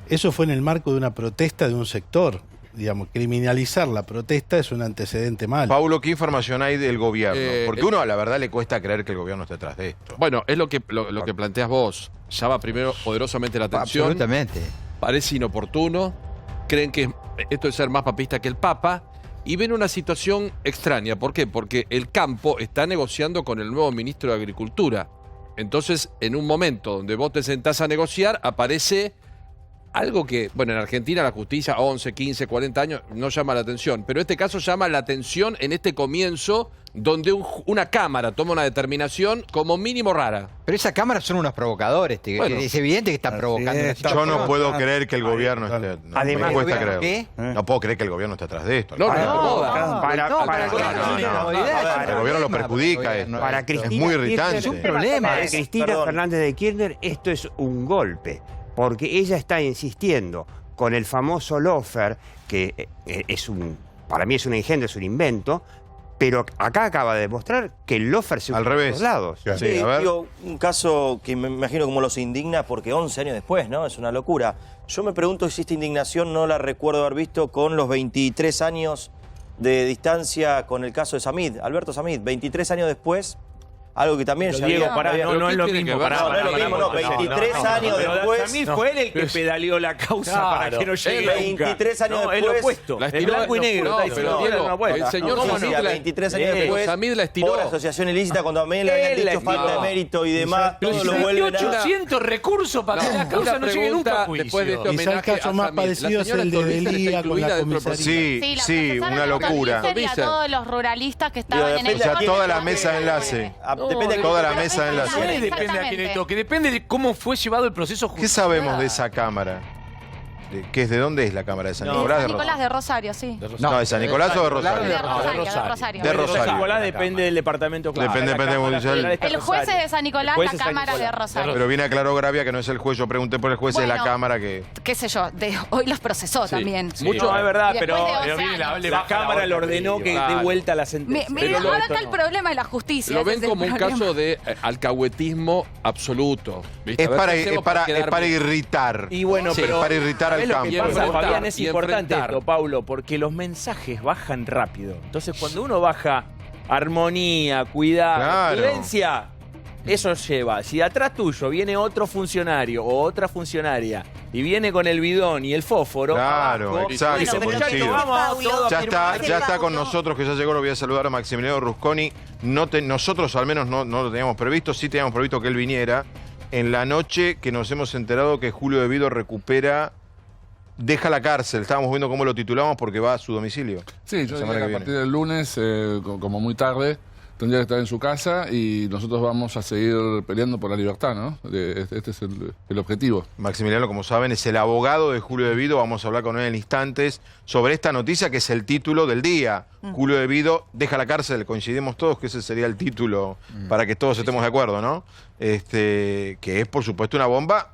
S13: Eso fue en el marco de una protesta de un sector. Digamos, criminalizar la protesta es un antecedente malo.
S1: Paulo, ¿qué información hay del gobierno? Porque uno, a la verdad, le cuesta creer que el gobierno esté detrás de esto.
S2: Bueno, es lo que planteas vos. Llama primero poderosamente la atención.
S15: Absolutamente.
S2: Parece inoportuno. Creen que esto es ser más papista que el Papa. Y ven una situación extraña. ¿Por qué? Porque el campo está negociando con el nuevo ministro de Agricultura. Entonces, en un momento donde vos te sentás a negociar, aparece algo que, bueno, en Argentina la justicia, 11, 15, 40 años, no llama la atención. Pero este caso llama la atención en este comienzo, donde una cámara toma una determinación como mínimo rara.
S15: Pero esas cámaras son unos provocadores.
S2: Bueno,
S15: es evidente que están provocando.
S1: Yo no puedo creer que el gobierno esté... No,
S15: Además,
S1: me cuesta creer.
S15: ¿qué?
S1: No puedo creer que el gobierno esté atrás de esto.
S2: No,
S1: El
S15: El
S1: gobierno lo perjudica esto.
S3: Para Cristina
S1: Es muy irritante.
S15: Es un problema.
S3: Para Cristina Fernández de Kirchner esto es un golpe, porque ella está insistiendo con el famoso lawfare, que para mí es un engendro, es un invento, pero acá acaba de demostrar que el lawfare se usa
S1: Al revés.
S3: en todos lados.
S1: Sí, a ver.
S4: Digo, un caso que me imagino cómo los indigna, porque 11 años después, ¿no? Es una locura. Yo me pregunto si esta indignación no la recuerdo haber visto con los 23 años de distancia con el caso de Samid, Alberto Samid, 23 años después. Algo que también ya
S5: Diego,
S4: había...
S5: pará, no es lo mismo.
S4: No, no es lo mismo, no. 23 años después...
S11: Samid fue él el que pedaleó la causa para que no llegue
S4: 23 años después...
S11: Es lo opuesto.
S2: La
S11: El
S2: estiró,
S11: blanco y negro.
S2: no,
S11: está
S2: pero
S11: diciendo,
S2: Diego, el señor
S4: ¿Cómo
S2: Samid
S4: decía?
S2: la-
S4: 23 años después,
S2: Samid la estiró.
S4: por asociación ilícita, cuando también le habían
S11: Él la
S4: dicho falta de
S11: estiró.
S4: mérito y demás,
S5: Pero
S4: todo
S5: si
S4: lo
S5: metió
S4: vuelven a...
S5: 800 recursos para que la causa no llegue nunca a juicio.
S2: Después de este
S13: Quizá el
S2: homenaje
S13: caso
S2: a
S13: más
S2: Samid.
S13: parecido
S2: La
S13: es
S2: señora
S13: el de
S2: Stolbizer está
S13: Delía con
S2: incluida
S13: la
S2: dentro del
S13: comisaría.
S1: Sí,
S7: la
S1: sí,
S7: procesaron
S1: una
S7: a
S1: locura.
S7: Stolbizer y a todos los ruralistas que estaban en el
S1: O sea,
S7: corte.
S1: toda la mesa de enlace.
S4: Depende de
S1: Toda la
S4: quién-
S1: mesa de enlace.
S5: No depende a quién le toque, depende de cómo fue llevado el proceso
S1: ¿Qué
S5: judicial.
S1: sabemos de esa cámara? ¿De dónde es la cámara? ¿De San Nicolás?
S7: San Nicolás de Rosario, sí.
S1: No, ¿de San Nicolás o de Rosario?
S7: De Rosario.
S1: De Rosario.
S11: Nicolás depende del departamento claro.
S1: Depende judicial.
S7: El juez es de San Nicolás, la cámara de Rosario.
S1: Pero viene aclaró Gravia que no es el juez. Yo pregunté por el juez, es la
S7: Bueno,
S1: cámara que...
S7: Qué sé yo, hoy los procesó también.
S11: Mucho es verdad,
S7: Y
S11: pero
S7: después de 11
S5: viene
S7: años.
S11: la Cámara le ordenó que dé vuelta la sentencia.
S7: Mira, ahora está el problema de la justicia.
S2: Lo
S7: ese
S2: ven
S7: es el
S2: como un
S7: problema.
S2: caso de alcahuetismo absoluto. ¿viste?
S1: Es
S2: A ver
S1: para,
S2: qué
S1: es
S2: hacemos
S1: para, es
S2: quedar
S1: para
S2: bien.
S1: irritar.
S11: Y bueno,
S2: Sí,
S11: pero
S1: para irritar al
S11: ¿sabés lo
S1: campo.
S11: que pasa,
S2: Enfrentar,
S11: Fabián? Es
S2: y
S11: importante
S2: enfrentar.
S11: esto, Paulo, porque los mensajes bajan rápido. Entonces, cuando uno baja armonía, cuidado,
S1: Claro.
S11: prudencia, eso lleva. Si atrás tuyo viene otro funcionario o otra funcionaria y viene con el bidón y el fósforo,
S1: Claro,
S11: abajo,
S1: exacto,
S11: dice, muchachos,
S1: coincido.
S11: vamos todos
S1: Ya
S11: a firmar.
S1: está con nosotros, que ya llegó, lo voy a saludar a Maximiliano Rusconi. Nosotros al menos no lo teníamos previsto, sí teníamos previsto que él viniera. En la noche que nos hemos enterado que Julio De Vido deja la cárcel. Estábamos viendo cómo lo titulamos porque va a su domicilio.
S8: Sí, yo
S1: La semana
S8: diría que
S1: que
S8: a partir del lunes, como muy tarde, tendría que estar en su casa y nosotros vamos a seguir peleando por la libertad, ¿no? Este es el objetivo.
S1: Maximiliano, como saben, es el abogado de Julio De Vido. Vamos a hablar con él en instantes sobre esta noticia que es el título del día. Julio De Vido deja la cárcel. Coincidimos todos que ese sería el título para que todos estemos de acuerdo, ¿no? Que es, por supuesto, una bomba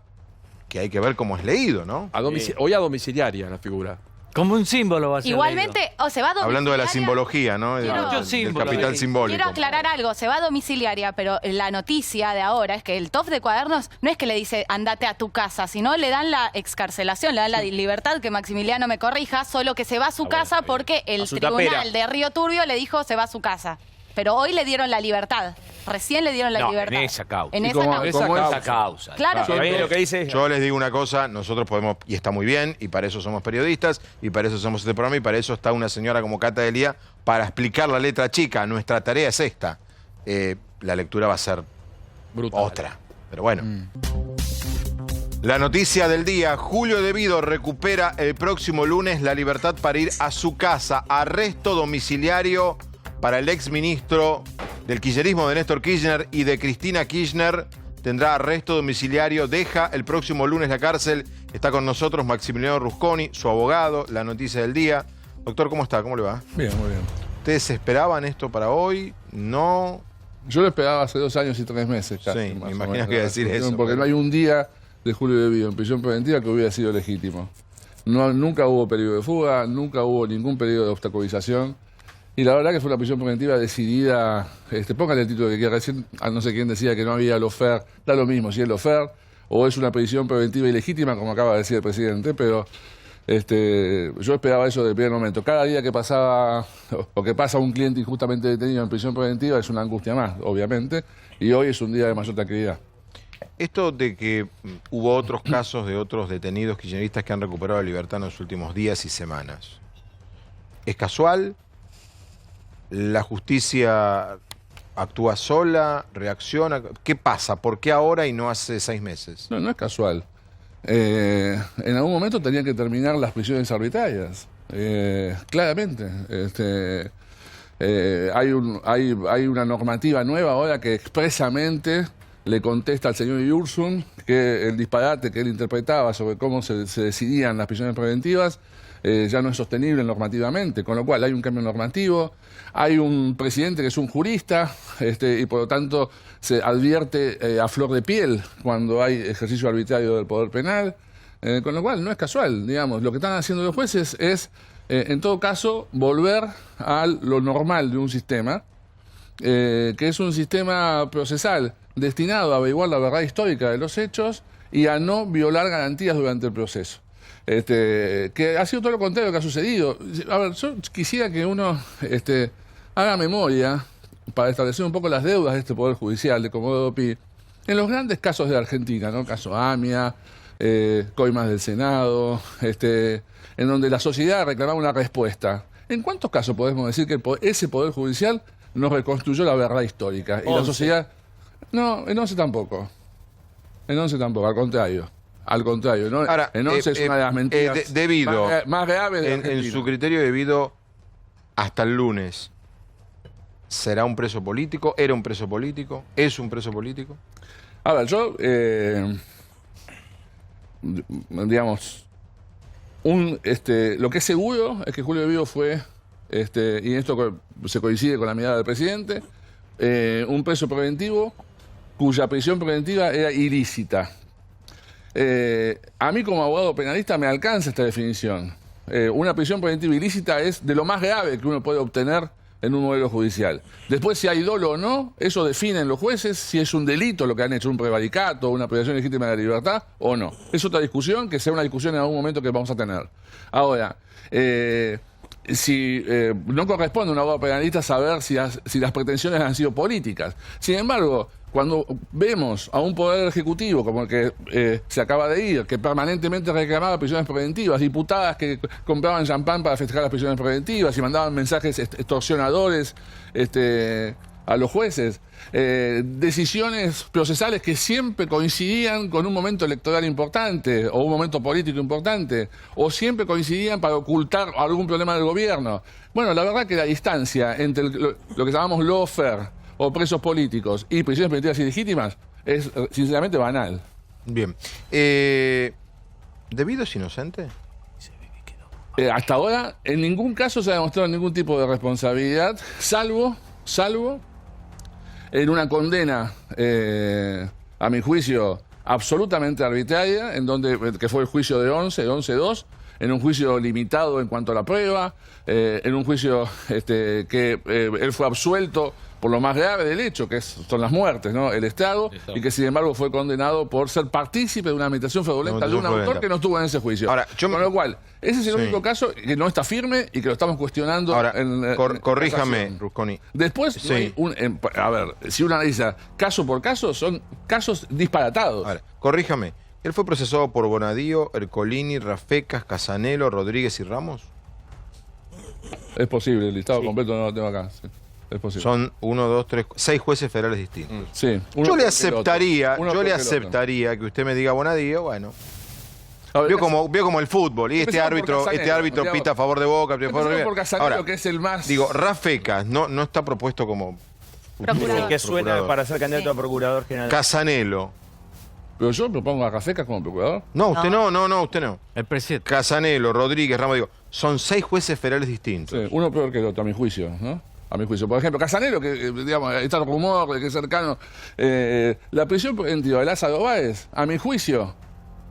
S1: que hay que ver cómo es leído, ¿no?
S2: Hoy a domiciliaria la figura.
S6: Como un símbolo va a ser.
S7: Igualmente, o se va a domiciliaria.
S1: Hablando de la simbología, ¿no? Del capital simbólico.
S7: Quiero aclarar algo, se va a domiciliaria, pero la noticia de ahora es que el TOF de Cuadernos no es que le dice andate a tu casa, sino le dan la excarcelación, le dan la libertad, que Maximiliano me corrija, solo que se va a su casa porque el
S11: su
S7: tribunal
S11: tapera.
S7: de Río Turbio le dijo se va a su casa. Pero hoy le dieron la libertad. Recién le dieron la libertad.
S5: En esa causa.
S7: En
S8: Y
S7: esa
S8: como-
S7: causa.
S8: como
S5: Esa causa.
S7: Claro.
S11: ¿Sabés lo que dice ella?
S1: Yo les digo una cosa, nosotros podemos, y está muy bien, y para eso somos periodistas, y para eso somos este programa, y para eso está una señora como Cata Delía, para explicar la letra chica. Nuestra tarea es esta. La lectura va a ser otra. Pero bueno. La noticia del día, Julio De Vido recupera el próximo lunes la libertad para ir a su casa. Arresto domiciliario para el exministro del kirchnerismo de Néstor Kirchner y de Cristina Kirchner. Tendrá arresto domiciliario, deja el próximo lunes la cárcel. Está con nosotros Maximiliano Rusconi, su abogado, la noticia del día. Doctor, ¿cómo está? ¿Cómo le va?
S8: Bien, muy bien.
S1: ¿Ustedes esperaban esto para hoy? ¿No?
S8: Yo lo esperaba hace 2 años y 3 meses casi.
S1: Sí,
S8: más
S1: me
S8: o
S1: imaginas
S8: menos,
S1: que iba a decir eso,
S8: Porque
S1: pero-
S8: no hay un día de Julio De Vido en prisión preventiva que hubiera sido legítimo. Nunca hubo peligro de fuga, nunca hubo ningún peligro de obstaculización. Y la verdad que fue una prisión preventiva decidida. Póngale el título que quiera. Recién, no sé quién decía que no había lawfare. Da lo mismo si es lawfare o es una prisión preventiva ilegítima, como acaba de decir el presidente, pero yo esperaba eso del primer momento. Cada día que pasaba o que pasa un cliente injustamente detenido en prisión preventiva es una angustia más, obviamente, y hoy es un día de mayor tranquilidad.
S1: Esto de que hubo otros casos de otros detenidos kirchneristas que han recuperado la libertad en los últimos días y semanas, ¿es casual? ¿La justicia actúa sola? ¿Reacciona? ¿Qué pasa? ¿Por qué ahora y no hace 6 meses?
S8: No es casual. en algún momento tenían que terminar las prisiones arbitrarias. Claramente. Hay una normativa nueva ahora que expresamente le contesta al señor Yursun que el disparate que él interpretaba sobre cómo se decidían las prisiones preventivas ya no es sostenible normativamente, con lo cual hay un cambio normativo, hay un presidente que es un jurista y por lo tanto se advierte a flor de piel cuando hay ejercicio arbitrario del poder penal, con lo cual no es casual, digamos, lo que están haciendo los jueces es en todo caso volver a lo normal de un sistema, que es un sistema procesal destinado a averiguar la verdad histórica de los hechos y a no violar garantías durante el proceso. Que ha sido todo lo contrario que ha sucedido. A ver, yo quisiera que uno haga memoria para establecer un poco las deudas de este Poder Judicial de Comodoro Pi en los grandes casos de Argentina, ¿no? Caso AMIA, coimas del Senado, en donde la sociedad reclamaba una respuesta. ¿En cuántos casos podemos decir que ese Poder Judicial nos reconstruyó la verdad histórica? Y la sociedad... No, en 11 tampoco. En 11 tampoco, al contrario. Al contrario, ¿no?
S1: Ahora,
S8: en 11 es una de las mentiras
S1: debido,
S8: más graves de
S1: en su criterio, debido hasta el lunes, ¿será un preso político? ¿Era un preso político? ¿Es un preso político?
S8: A ver, yo, digamos, lo que es seguro es que Julio de Vido fue, y esto se coincide con la mirada del presidente, un preso preventivo cuya prisión preventiva era ilícita. A mí como abogado penalista me alcanza esta definición. Una prisión preventiva ilícita es de lo más grave que uno puede obtener en un modelo judicial. Después, si hay dolo o no, eso definen los jueces si es un delito lo que han hecho, un prevaricato, una privación legítima de la libertad o no. Es otra discusión, que sea una discusión en algún momento que vamos a tener. Ahora, no corresponde a un abogado penalista saber si las pretensiones han sido políticas. Sin embargo, cuando vemos a un poder ejecutivo como el que se acaba de ir, que permanentemente reclamaba prisiones preventivas, diputadas que compraban champán para festejar las prisiones preventivas y mandaban mensajes extorsionadores a los jueces, decisiones procesales que siempre coincidían con un momento electoral importante o un momento político importante, o siempre coincidían para ocultar algún problema del gobierno. Bueno, la verdad que la distancia entre lo que llamamos lawfare o presos políticos y prisiones preventivas ilegítimas es sinceramente banal.
S1: Bien. ¿De Vido es inocente?
S8: Hasta ahora, en ningún caso se ha demostrado ningún tipo de responsabilidad, salvo en una condena, a mi juicio, absolutamente arbitraria, que fue el juicio de 11-2, en un juicio limitado en cuanto a la prueba, en un juicio que él fue absuelto por lo más grave del hecho, que son las muertes, ¿no? El Estado, y que sin embargo fue condenado por ser partícipe de una administración fraudulenta de un autor que no estuvo en ese juicio. Ahora, con lo cual, ese es el único caso que no está firme y que lo estamos cuestionando.
S1: Ahora, corríjame, Rusconi.
S8: Después, no hay a ver, si uno analiza caso por caso, son casos disparatados.
S1: Ahora, corríjame. ¿Él fue procesado por Bonadío, Ercolini, Rafecas, Casanelo, Rodríguez y Ramos?
S8: Es posible, el listado completo no lo tengo acá. Sí. Es posible.
S1: Son 1, 2, 3, 6 jueces federales distintos.
S8: Sí.
S1: Yo le aceptaría que usted me diga Bonadío, bueno. Vio como el fútbol, y este árbitro pita a favor de Boca, a favor de...
S8: por Casanelo, que es el más...
S1: Digo, Rafecas no está propuesto como
S11: procurador. Que suena para ser candidato a procurador general.
S1: Casanelo.
S8: ¿Pero yo propongo a Rafecas como procurador?
S1: No, usted no, usted no.
S6: El presidente.
S1: Casanelo, Rodríguez, Ramos, digo, son 6 jueces federales distintos.
S8: Sí, uno peor que el otro, a mi juicio, ¿no? A mi juicio. Por ejemplo, Casanelo, que digamos, está el rumor de que es cercano. La prisión preventiva de Lázaro Báez, a mi juicio,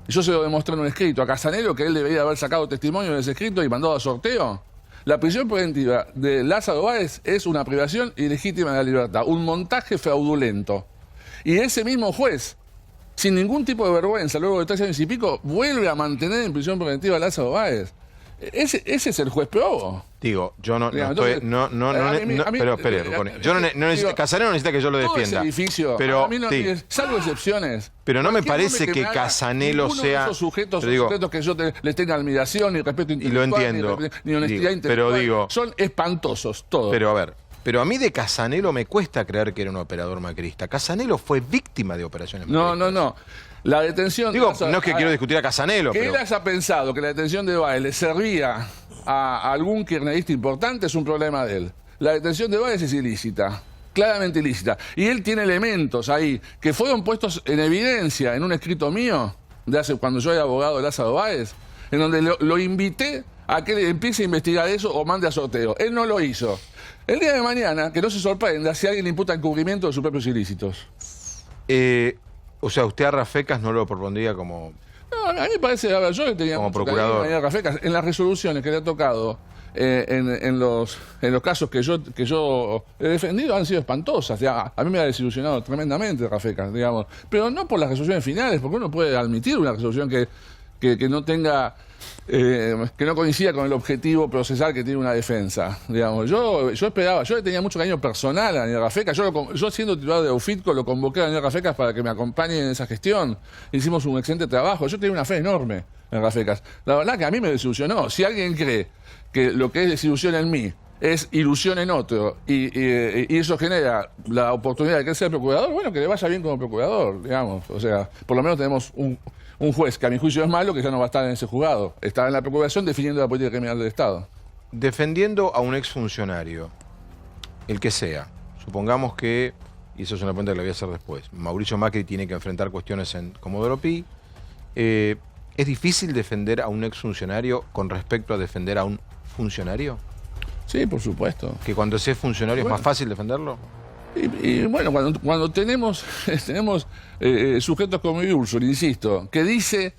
S8: yo se lo demostré en un escrito a Casanelo, que él debería haber sacado testimonio de ese escrito y mandado a sorteo. La prisión preventiva de Lázaro Báez es una privación ilegítima de la libertad, un montaje fraudulento. Y ese mismo juez, sin ningún tipo de vergüenza, luego de 3 años y pico, vuelve a mantener en prisión preventiva a Lázaro Báez. Ese es el juez probo.
S1: Digo, yo no estoy... Pero espere, Casanelo no necesita que yo lo defienda.
S8: Edificio,
S1: pero,
S8: a mí no, salvo excepciones.
S1: Pero no me parece que Casanelo sea...
S8: Esos sujetos que yo les tenga admiración y respeto intelectual,
S1: y lo entiendo,
S8: ni honestidad intelectual,
S1: pero digo,
S8: son espantosos todos.
S1: Pero a ver, a mí de Casanelo me cuesta creer que era un operador macrista. Casanelo fue víctima de operaciones macristas.
S8: No. La detención...
S1: Digo, no es que quiero discutir a Casanelo,
S8: que
S1: pero...
S8: él haya pensado que la detención de Báez le servía a algún kirchnerista importante es un problema de él. La detención de Báez es ilícita, claramente ilícita. Y él tiene elementos ahí que fueron puestos en evidencia en un escrito mío, de hace cuando yo era abogado de Lázaro Báez, en donde lo invité a que empiece a investigar eso o mande a sorteo. Él no lo hizo. El día de mañana, que no se sorprenda si alguien le imputa encubrimiento de sus propios ilícitos.
S1: O sea, usted a Rafecas no lo propondría como...
S8: No, a mí me parece, a ver, yo tenía
S1: como
S8: mucho
S1: procurador.
S8: cariño a Rafecas. En las resoluciones que le ha tocado, en los casos que yo he defendido, han sido espantosas. Ya, a mí me ha desilusionado tremendamente Rafecas, digamos. Pero no por las resoluciones finales, porque uno puede admitir una resolución que no tenga... que no coincida con el objetivo procesal que tiene una defensa. Digamos, yo esperaba, yo le tenía mucho cariño personal a Daniel Rafecas. Yo siendo titular de Aufitco lo convoqué a Daniel Rafecas para que me acompañe en esa gestión. Hicimos un excelente trabajo. Yo tenía una fe enorme en Rafecas. La verdad que a mí me desilusionó. Si alguien cree que lo que es desilusión en mí es ilusión en otro y eso genera la oportunidad de que él sea procurador, bueno, que le vaya bien como procurador, digamos. O sea, por lo menos tenemos un juez que a mi juicio es malo, que ya no va a estar en ese juzgado. Está en la procuración definiendo la política criminal del Estado.
S1: Defendiendo a un exfuncionario, el que sea, supongamos que, y eso es una pregunta que le voy a hacer después, Mauricio Macri tiene que enfrentar cuestiones en Comodoro Pi, ¿es difícil defender a un exfuncionario con respecto a defender a un funcionario?
S8: Sí, por supuesto.
S1: ¿Que cuando se es funcionario es más fácil defenderlo?
S8: Y bueno, cuando tenemos sujetos como Ursul, insisto, que dice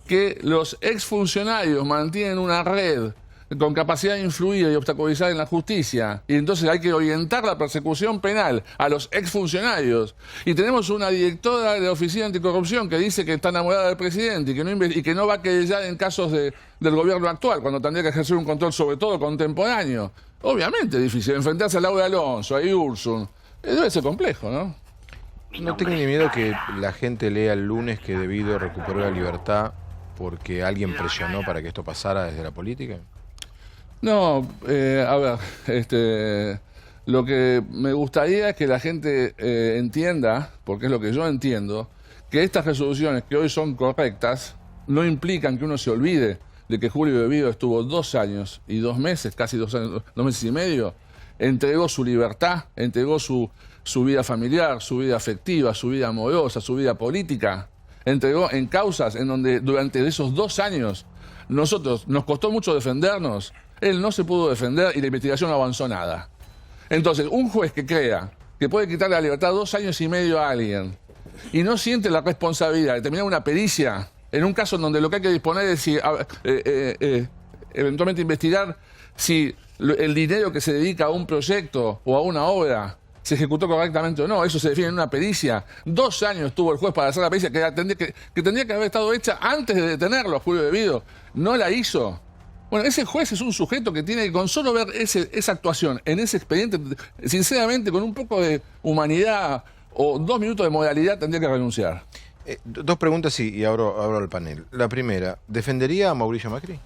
S8: que los exfuncionarios mantienen una red con capacidad de influir y obstaculizar en la justicia, y entonces hay que orientar la persecución penal a los exfuncionarios, y tenemos una directora de la Oficina Anticorrupción que dice que está enamorada del presidente y que no va a querellar en casos del gobierno actual, cuando tendría que ejercer un control sobre todo contemporáneo. Obviamente es difícil enfrentarse a Laura Alonso, a Ursul. Debe ser complejo, ¿no?
S1: ¿No tengo ni miedo que la gente lea el lunes que Devido recuperó la libertad porque alguien presionó para que esto pasara desde la política?
S8: No, a ver, lo que me gustaría es que la gente entienda, porque es lo que yo entiendo, que estas resoluciones que hoy son correctas no implican que uno se olvide de que Julio Devido estuvo 2 años y 2 meses, casi 2 años, 2 meses y medio, entregó su libertad, entregó su vida familiar, su vida afectiva, su vida amorosa, su vida política. Entregó en causas en donde durante esos 2 años nos costó mucho defendernos. Él no se pudo defender y la investigación no avanzó nada. Entonces, un juez que crea que puede quitarle la libertad 2 años y medio a alguien y no siente la responsabilidad de terminar una pericia en un caso en donde lo que hay que disponer es eventualmente investigar si el dinero que se dedica a un proyecto o a una obra se ejecutó correctamente o no, eso se define en una pericia. 2 años tuvo el juez para hacer la pericia que tendría que haber estado hecha antes de detenerlo a Julio Devido. No la hizo. Bueno, ese juez es un sujeto que tiene que, con solo ver esa actuación en ese expediente, sinceramente, con un poco de humanidad o 2 minutos de moralidad, tendría que renunciar.
S1: 2 preguntas y abro el panel. La primera, ¿defendería a Mauricio Macri?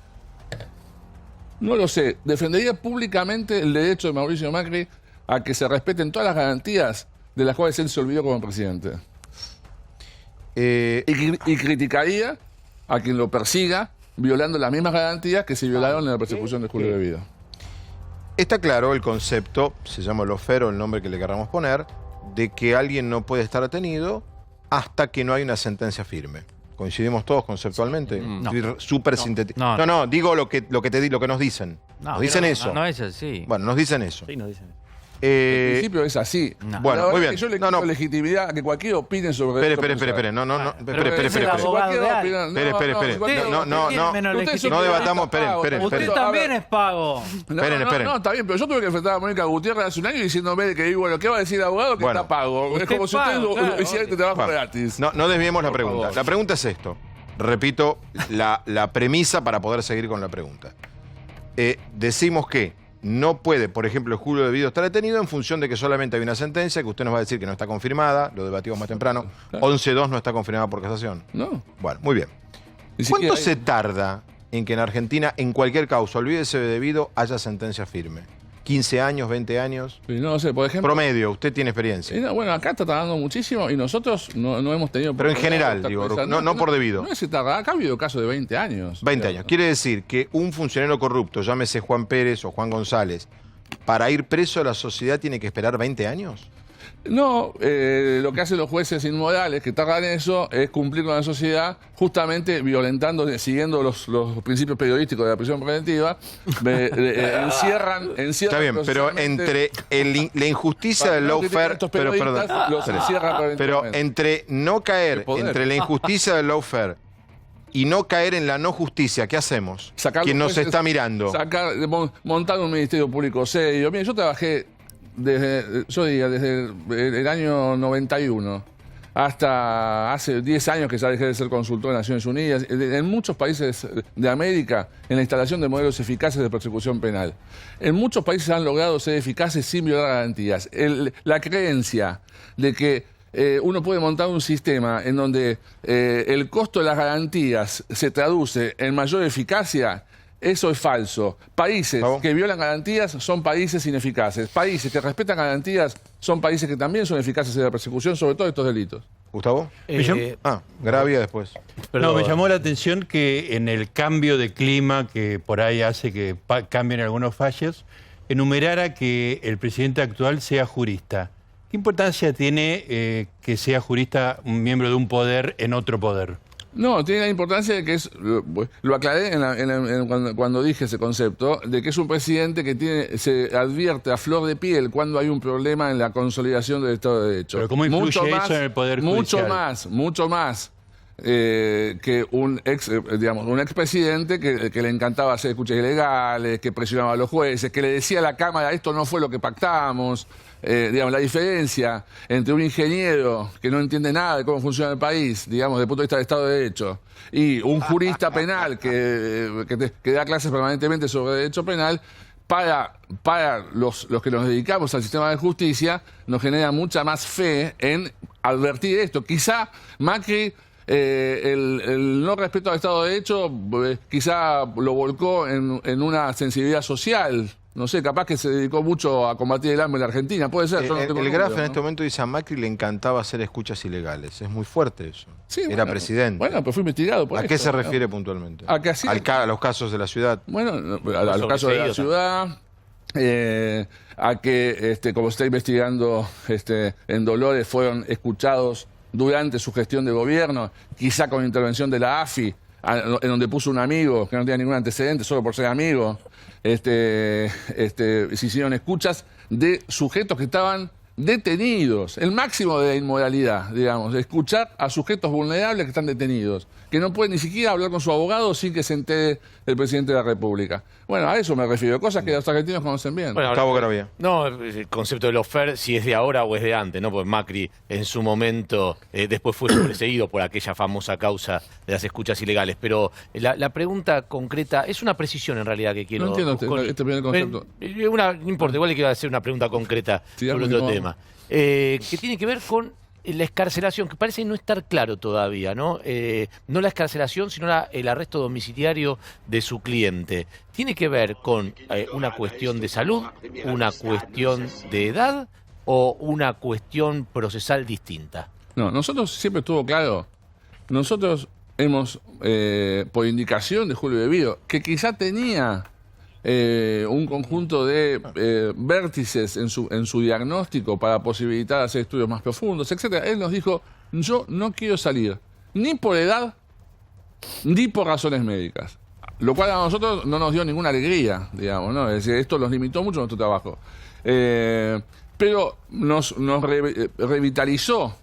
S8: No lo sé. Defendería públicamente el derecho de Mauricio Macri a que se respeten todas las garantías de las cuales él se olvidó como presidente. Y criticaría a quien lo persiga violando las mismas garantías que se violaron en la persecución de Julio Devido.
S1: Está claro el concepto, se llama lawfare o el nombre que le queramos poner, de que alguien no puede estar detenido hasta que no hay una sentencia firme. ¿Coincidimos todos conceptualmente?
S6: No.
S1: Súper sintético.
S6: No.
S1: Digo lo que nos dicen. Nos dicen eso.
S6: No es así.
S1: Bueno, nos dicen eso.
S11: Sí, nos dicen eso.
S8: En principio es así.
S1: No. Bueno, muy bien.
S8: Yo le quito legitimidad a que cualquier opine sobre esto.
S1: Espere. No, debatamos. Esperen.
S6: Usted también es pago.
S1: Esperen.
S8: No, está bien, pero yo tuve que enfrentar a Mónica Gutiérrez hace un año diciéndome que, bueno, ¿qué va a decir el abogado? Que está pago. Es como si usted hiciera este trabajo gratis.
S1: No desviemos la pregunta. La pregunta es esto. Repito la premisa para poder seguir con la pregunta. Decimos que no puede, por ejemplo, Julio Devido estar detenido en función de que solamente hay una sentencia que usted nos va a decir que no está confirmada, lo debatimos más temprano. 11-2 no está confirmada por casación.
S8: No.
S1: Bueno, muy bien. ¿Cuánto se tarda en que en Argentina, en cualquier causa, olvídese de Devido, haya sentencia firme? 15 años, 20 años.
S8: Sí, no sé, por ejemplo...
S1: Promedio, usted tiene experiencia.
S8: Bueno, acá está tardando muchísimo y nosotros no hemos tenido...
S1: Pero en general, digo, no por debido.
S8: No es que tarda, acá ha habido casos de 20 años.
S1: 20 años. Quiere decir que un funcionario corrupto, llámese Juan Pérez o Juan González, para ir preso la sociedad tiene que esperar 20 años.
S8: No, lo que hacen los jueces inmorales que tardan eso es cumplir con la sociedad, justamente violentando, siguiendo los principios periodísticos de la prisión preventiva, encierran
S1: Está bien, pero entre la injusticia del lawfare, pero entre no caer, entre la injusticia del lawfare y no caer en la no justicia, ¿qué hacemos? Quien nos está mirando.
S8: Montar un ministerio público serio. Mire, yo trabajé desde el año 91 hasta hace 10 años que ya dejé de ser consultor de Naciones Unidas, en muchos países de América, en la instalación de modelos eficaces de persecución penal. En muchos países han logrado ser eficaces sin violar garantías. La creencia de que uno puede montar un sistema en donde el costo de las garantías se traduce en mayor eficacia, eso es falso. Países que violan garantías son países ineficaces. Países que respetan garantías son países que también son eficaces en la persecución, sobre todo estos delitos.
S1: ¿Gustavo? Gravia después.
S10: No, me llamó la atención que en el cambio de clima que por ahí hace que cambien algunos fallos, enumerara que el presidente actual sea jurista. ¿Qué importancia tiene que sea jurista un miembro de un poder en otro poder?
S8: No, tiene la importancia de que es, lo aclaré cuando dije ese concepto, de que es un presidente que se advierte a flor de piel cuando hay un problema en la consolidación del Estado de Derecho.
S10: ¿Pero cómo influye eso en el Poder Judicial?
S8: Mucho más que un expresidente que le encantaba hacer escuchas ilegales, que presionaba a los jueces, que le decía a la Cámara, esto no fue lo que pactamos. La diferencia entre un ingeniero que no entiende nada de cómo funciona el país, digamos, desde el punto de vista del Estado de Derecho, y un jurista penal que da clases permanentemente sobre derecho penal, para los que nos dedicamos al sistema de justicia, nos genera mucha más fe en advertir esto. Quizá Macri, el no respeto al Estado de Derecho, quizá lo volcó en una sensibilidad social. No sé, capaz que se dedicó mucho a combatir el hambre en la Argentina, puede ser.
S1: El Graf en este momento dice a Macri le encantaba hacer escuchas ilegales. Es muy fuerte eso.
S8: Sí,
S1: era presidente.
S8: Bueno, pues fue investigado por
S1: ¿A qué se refiere puntualmente?
S8: A
S1: los casos de la ciudad.
S8: Bueno, a los casos de la ciudad, a que, como se está investigando en Dolores, fueron escuchados durante su gestión de gobierno, quizá con intervención de la AFI, en donde puso un amigo que no tenía ningún antecedente solo por ser amigo. Se hicieron escuchas de sujetos que estaban detenidos. El máximo de la inmoralidad, digamos, escuchar a sujetos vulnerables que están detenidos, que no pueden ni siquiera hablar con su abogado sin que se entere el presidente de la República. Bueno, a eso me refiero, cosas que los argentinos conocen bien.
S5: Bueno, no, el concepto de lawfare, si es de ahora o es de antes, ¿no? Porque Macri en su momento después fue sobreseído por aquella famosa causa de las escuchas ilegales. Pero la pregunta concreta es una precisión en realidad que quiero...
S8: No entiendo este primer concepto.
S5: No importa, igual le quiero hacer una pregunta concreta sobre otro tema. Que tiene que ver con la excarcelación, que parece no estar claro todavía, ¿no? No la excarcelación, sino el arresto domiciliario de su cliente. ¿Tiene que ver con una cuestión de salud, una cuestión de edad o una cuestión procesal distinta?
S8: No, nosotros siempre estuvo claro. Nosotros hemos, por indicación de Julio De Vido, que quizá tenía un conjunto de vértices en su diagnóstico para posibilitar hacer estudios más profundos, etcétera. Él nos dijo, yo no quiero salir ni por edad ni por razones médicas, lo cual a nosotros no nos dio ninguna alegría, digamos, ¿no? Es decir, esto nos limitó mucho nuestro trabajo, pero nos revitalizó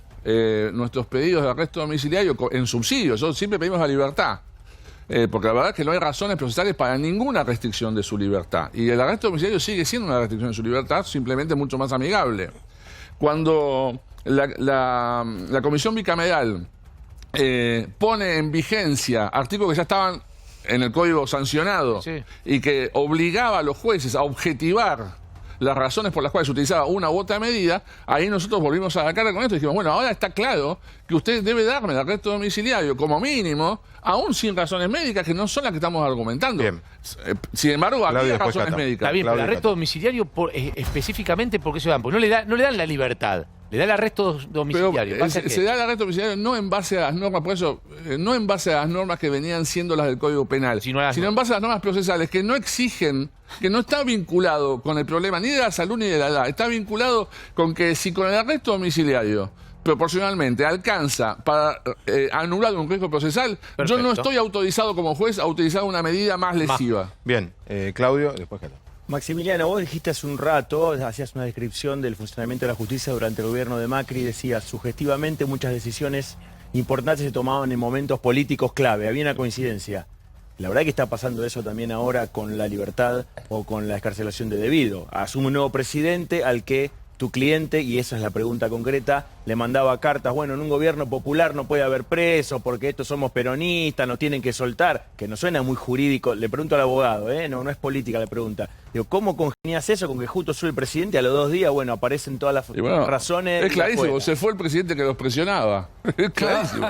S8: nuestros pedidos de arresto domiciliario en subsidio. Nosotros siempre pedimos la libertad. Porque la verdad es que no hay razones procesales para ninguna restricción de su libertad. Y el arresto domiciliario sigue siendo una restricción de su libertad, simplemente mucho más amigable. Cuando la Comisión Bicameral pone en vigencia artículos que ya estaban en el Código sancionado, y que obligaba a los jueces a objetivar las razones por las cuales se utilizaba una u otra medida, ahí nosotros volvimos a la cara con esto y dijimos, bueno, ahora está claro que usted debe darme el arresto domiciliario como mínimo, aún sin razones médicas, que no son las que estamos argumentando.
S1: Bien.
S8: Sin embargo, aquí hay razones médicas.
S5: Está bien, pero el arresto domiciliario específicamente, ¿por qué se dan? Porque no le dan la libertad. Le da el arresto domiciliario.
S8: Pero, se da el arresto domiciliario no en base a las normas, por eso, no en base a las normas que venían siendo las del Código Penal, sino en base a las normas procesales que no exigen, que no está vinculado con el problema ni de la salud ni de la edad, está vinculado con que si con el arresto domiciliario proporcionalmente alcanza para anular un riesgo procesal, yo no estoy autorizado como juez a utilizar una medida más lesiva.
S1: Bien, Claudio, después Cata.
S12: Maximiliano, vos dijiste hace un rato, hacías una descripción del funcionamiento de la justicia durante el gobierno de Macri, decías, sugestivamente muchas decisiones importantes se tomaban en momentos políticos clave, había una coincidencia. La verdad que está pasando eso también ahora con la libertad o con la excarcelación de Devido. Asume un nuevo presidente al que tu cliente, y esa es la pregunta concreta, le mandaba cartas, bueno, en un gobierno popular no puede haber presos porque estos somos peronistas, nos tienen que soltar, que no suena muy jurídico. Le pregunto al abogado, no es política la pregunta. Digo, ¿cómo congenias eso con que justo sube el presidente, a los 2 días, bueno, aparecen todas las razones?
S8: Es clarísimo, se fue el presidente que los presionaba. Es clarísimo.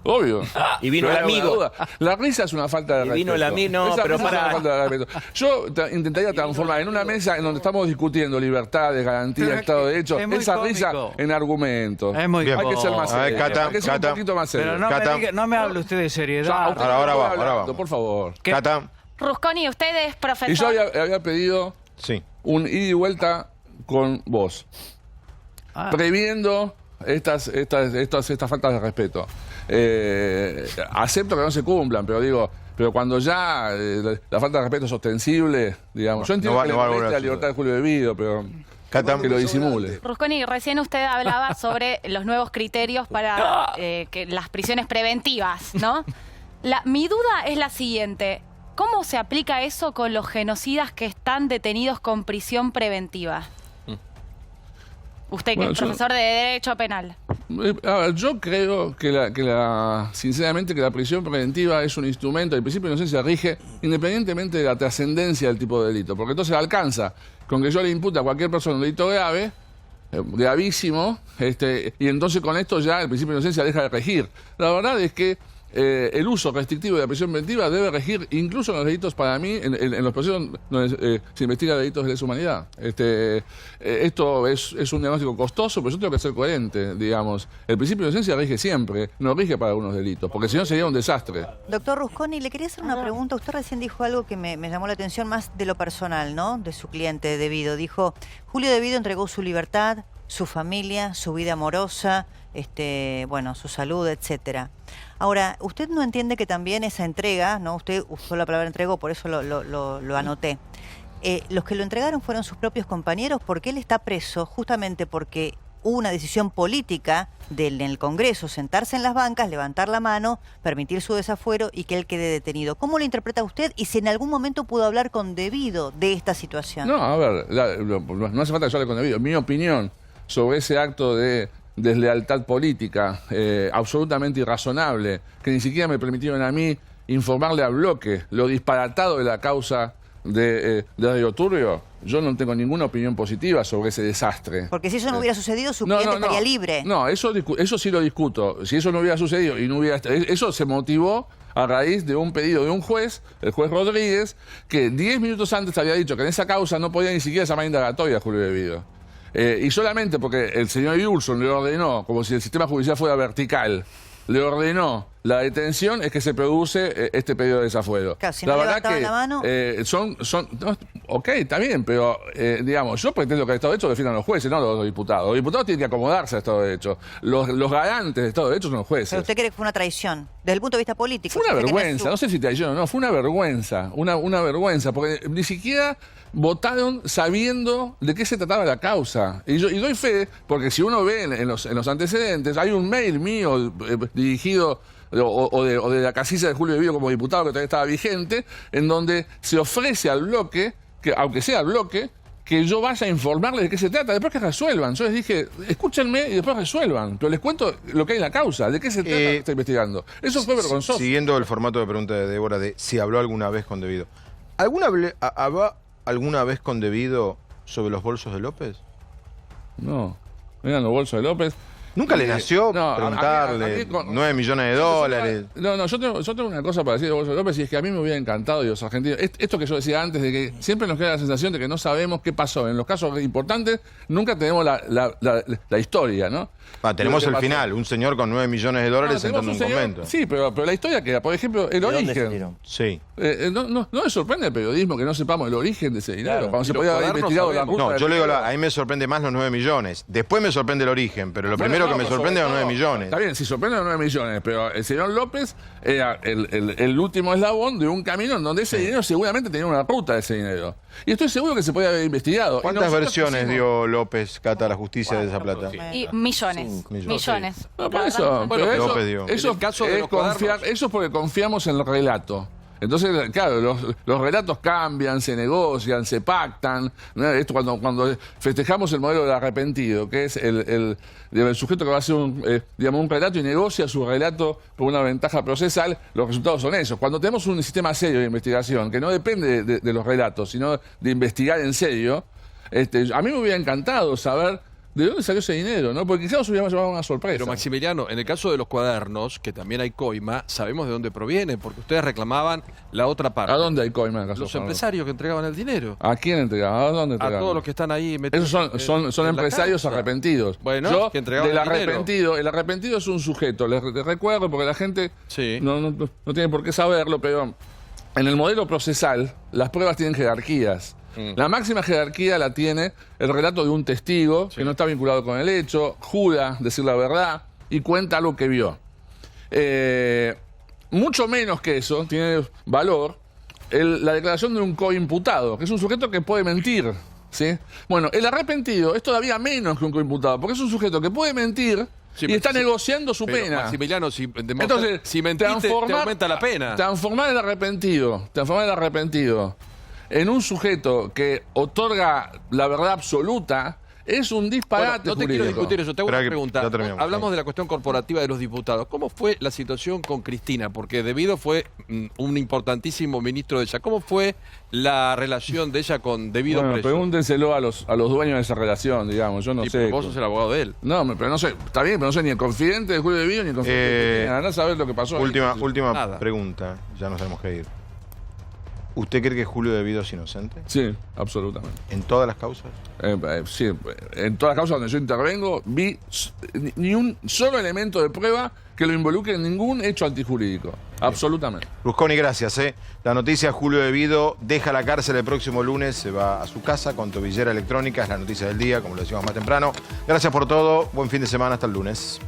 S8: Obvio.
S12: Y vino el amigo.
S8: La risa es una falta de respeto.
S12: Y vino el amigo, no, pero para...
S8: falta de respeto. Yo intentaría transformar en una mesa en donde estamos discutiendo libertades, garantías, Estado de Derecho, esa risa en argumentos.
S15: Es muy
S8: Hay que ser más serio.
S1: Cata,
S8: Hay que ser un poquito más serio.
S15: Pero no me hable usted de seriedad.
S8: Ahora vamos. Por favor.
S1: Cata.
S7: Rusconi, usted es profesor.
S8: Y yo había pedido un ida y vuelta con vos, previendo estas faltas de respeto. Acepto que no se cumplan, pero cuando ya la falta de respeto es ostensible, digamos. Yo entiendo que la libertad de Julio Devido, pero que lo disimule.
S7: Rusconi, recién usted hablaba sobre los nuevos criterios para que las prisiones preventivas, ¿no? Mi duda es la siguiente. ¿Cómo se aplica eso con los genocidas que están detenidos con prisión preventiva? Usted que es profesor de Derecho Penal.
S8: A ver, yo creo sinceramente que la prisión preventiva es un instrumento, el principio de inocencia rige independientemente de la trascendencia del tipo de delito, porque entonces alcanza con que yo le imputa a cualquier persona un delito grave, gravísimo, y entonces con esto ya el principio de inocencia deja de regir. La verdad es que el uso restrictivo de la prisión preventiva debe regir incluso en los delitos, para mí, en los procesos donde se investiga delitos de lesa humanidad. Esto es un diagnóstico costoso, pero yo tengo que ser coherente, digamos. El principio de inocencia rige siempre, no rige para algunos delitos, porque si no sería un desastre.
S14: Doctor Rusconi, le quería hacer una pregunta. Usted recién dijo algo que me llamó la atención más de lo personal, ¿no? De su cliente Devido. Dijo, Julio Devido entregó su libertad, su familia, su vida amorosa, su salud, etcétera. Ahora, ¿usted no entiende que también esa entrega, no? Usted usó la palabra entregó, por eso lo anoté. Los que lo entregaron fueron sus propios compañeros, porque él está preso justamente porque hubo una decisión política en el Congreso, sentarse en las bancas, levantar la mano, permitir su desafuero y que él quede detenido. ¿Cómo lo interpreta usted y si en algún momento pudo hablar con Devido de esta situación?
S8: No, a ver, no hace falta que yo hable con Devido. Mi opinión sobre ese acto de deslealtad política absolutamente irrazonable, que ni siquiera me permitieron a mí informarle al bloque lo disparatado de la causa de Darío Turbio, yo no tengo ninguna opinión positiva sobre ese desastre.
S14: Porque si eso no hubiera sucedido, su cliente estaría libre.
S8: No, eso sí lo discuto. Si eso no hubiera sucedido y no hubiera... Eso se motivó a raíz de un pedido de un juez, el juez Rodríguez, que 10 minutos antes había dicho que en esa causa no podía ni siquiera llamar indagatoria a Julio Devido. Y solamente porque el señor Iulson le ordenó, como si el sistema judicial fuera vertical, le ordenó la detención, es que se produce este pedido de desafuero.
S14: Claro, si no levantaban la mano...
S8: ok, está bien, pero digamos, yo pretendo que el Estado de Derecho defiendan los jueces, no los diputados. Los diputados tienen que acomodarse al Estado de Derecho. Los garantes del Estado de Derecho son los jueces.
S14: ¿Pero usted cree que fue una traición? Desde el punto de vista político.
S8: Fue una vergüenza, no sé si traición o no, fue una vergüenza, una vergüenza, porque ni siquiera votaron sabiendo de qué se trataba la causa. Y doy fe, porque si uno ve en los antecedentes, hay un mail mío dirigido o de la casilla de Julio Devido como diputado, que todavía estaba vigente, en donde se ofrece al bloque, que aunque sea al bloque, que yo vaya a informarles de qué se trata, después que resuelvan. Yo les dije, escúchenme y después resuelvan, pero les cuento lo que hay en la causa, de qué se trata que está investigando. Eso fue vergonzoso.
S1: Siguiendo el formato de pregunta de Débora de si habló alguna vez con Devido. ¿Habló alguna vez con Devido sobre los bolsos de López?
S8: No, eran los bolsos de López.
S1: ¿Nunca le nació preguntarle 9 millones de dólares?
S8: No, yo tengo una cosa para decir de Bolso de López, y es que a mí me hubiera encantado, y los argentinos, esto que yo decía antes, de que siempre nos queda la sensación de que no sabemos qué pasó. En los casos importantes nunca tenemos la historia, ¿no?
S1: Tenemos el final, un señor con 9 millones de dólares sentando en un convento.
S8: Sí, pero la historia queda, por ejemplo, el origen.
S1: Sí.
S8: ¿No le sorprende el periodismo que no sepamos el origen de ese dinero?
S1: Claro.
S8: Cuando se podía haber investigado la ruta.
S1: No, yo le digo, a mí me sorprende más los 9 millones. Después me sorprende el origen, pero lo primero que me sorprende es los 9 millones.
S8: Está bien, si sorprende los 9 millones, pero el señor López era el último eslabón de un camino en donde ese dinero seguramente tenía una ruta de ese dinero. Y estoy seguro que se podía haber investigado.
S1: ¿Cuántas versiones dio López Cata a la justicia de esa plata?
S7: Y millones. Millones.
S8: No, por eso.
S1: Bueno,
S8: pero
S1: López dio.
S8: Eso es porque confiamos en el relato. Entonces, claro, los relatos cambian, se negocian, se pactan. Esto cuando festejamos el modelo del arrepentido, que es el sujeto que va a hacer un relato y negocia su relato por una ventaja procesal, los resultados son esos. Cuando tenemos un sistema serio de investigación, que no depende de los relatos, sino de investigar en serio, a mí me hubiera encantado saber ¿de dónde salió ese dinero? ¿No? Porque quizás nos hubiéramos llevado una sorpresa.
S2: Pero Maximiliano, en el caso de los cuadernos, que también hay coima, sabemos de dónde provienen, porque ustedes reclamaban la otra parte.
S8: ¿A dónde hay coima en el caso
S2: Los empresarios que entregaban el dinero.
S8: ¿A quién entregaban? ¿A dónde entregaban?
S2: A todos los que están ahí metidos.
S8: Esos son empresarios arrepentidos.
S2: Bueno, que entregaban el
S8: arrepentido. El arrepentido es un sujeto. Les recuerdo, porque la gente no tiene por qué saberlo, pero en el modelo procesal las pruebas tienen jerarquías. La máxima jerarquía la tiene el relato de un testigo que no está vinculado con el hecho, jura decir la verdad y cuenta algo que vio. Mucho menos que eso tiene valor la declaración de un coimputado, que es un sujeto que puede mentir. ¿Sí? Bueno, el arrepentido es todavía menos que un coimputado, porque es un sujeto que puede mentir y está negociando su pena.
S2: Maximiliano,
S8: Entonces,
S2: si mentiste, te aumenta la pena.
S8: Transformar el arrepentido en un sujeto que otorga la verdad absoluta es un disparate.
S2: Bueno, no te quiero discutir eso, te hago una pregunta. Hablamos
S8: sí.
S2: de la cuestión corporativa de los diputados. ¿Cómo fue la situación con Cristina? Porque Devido fue un importantísimo ministro de ella. ¿Cómo fue la relación de ella con Devido preso?
S8: Pregúntenselo a los dueños de esa relación, digamos. Yo no sé.
S2: Vos sos el abogado de él.
S8: No, pero no sé. Está bien, pero no sé ni el confidente de Julio Devido ni el confidente de Cristina. Andá a saber lo que pasó.
S1: Última pregunta. Ya nos tenemos que ir. ¿Usted cree que Julio Devido es inocente?
S8: Sí, absolutamente.
S1: ¿En todas las causas?
S8: Sí, en todas las causas donde yo intervengo, vi ni un solo elemento de prueba que lo involucre en ningún hecho antijurídico. Absolutamente.
S1: Rusconi, gracias. La noticia: Julio Devido deja la cárcel el próximo lunes, se va a su casa con tobillera electrónica, es la noticia del día, como lo decíamos más temprano. Gracias por todo, buen fin de semana, hasta el lunes.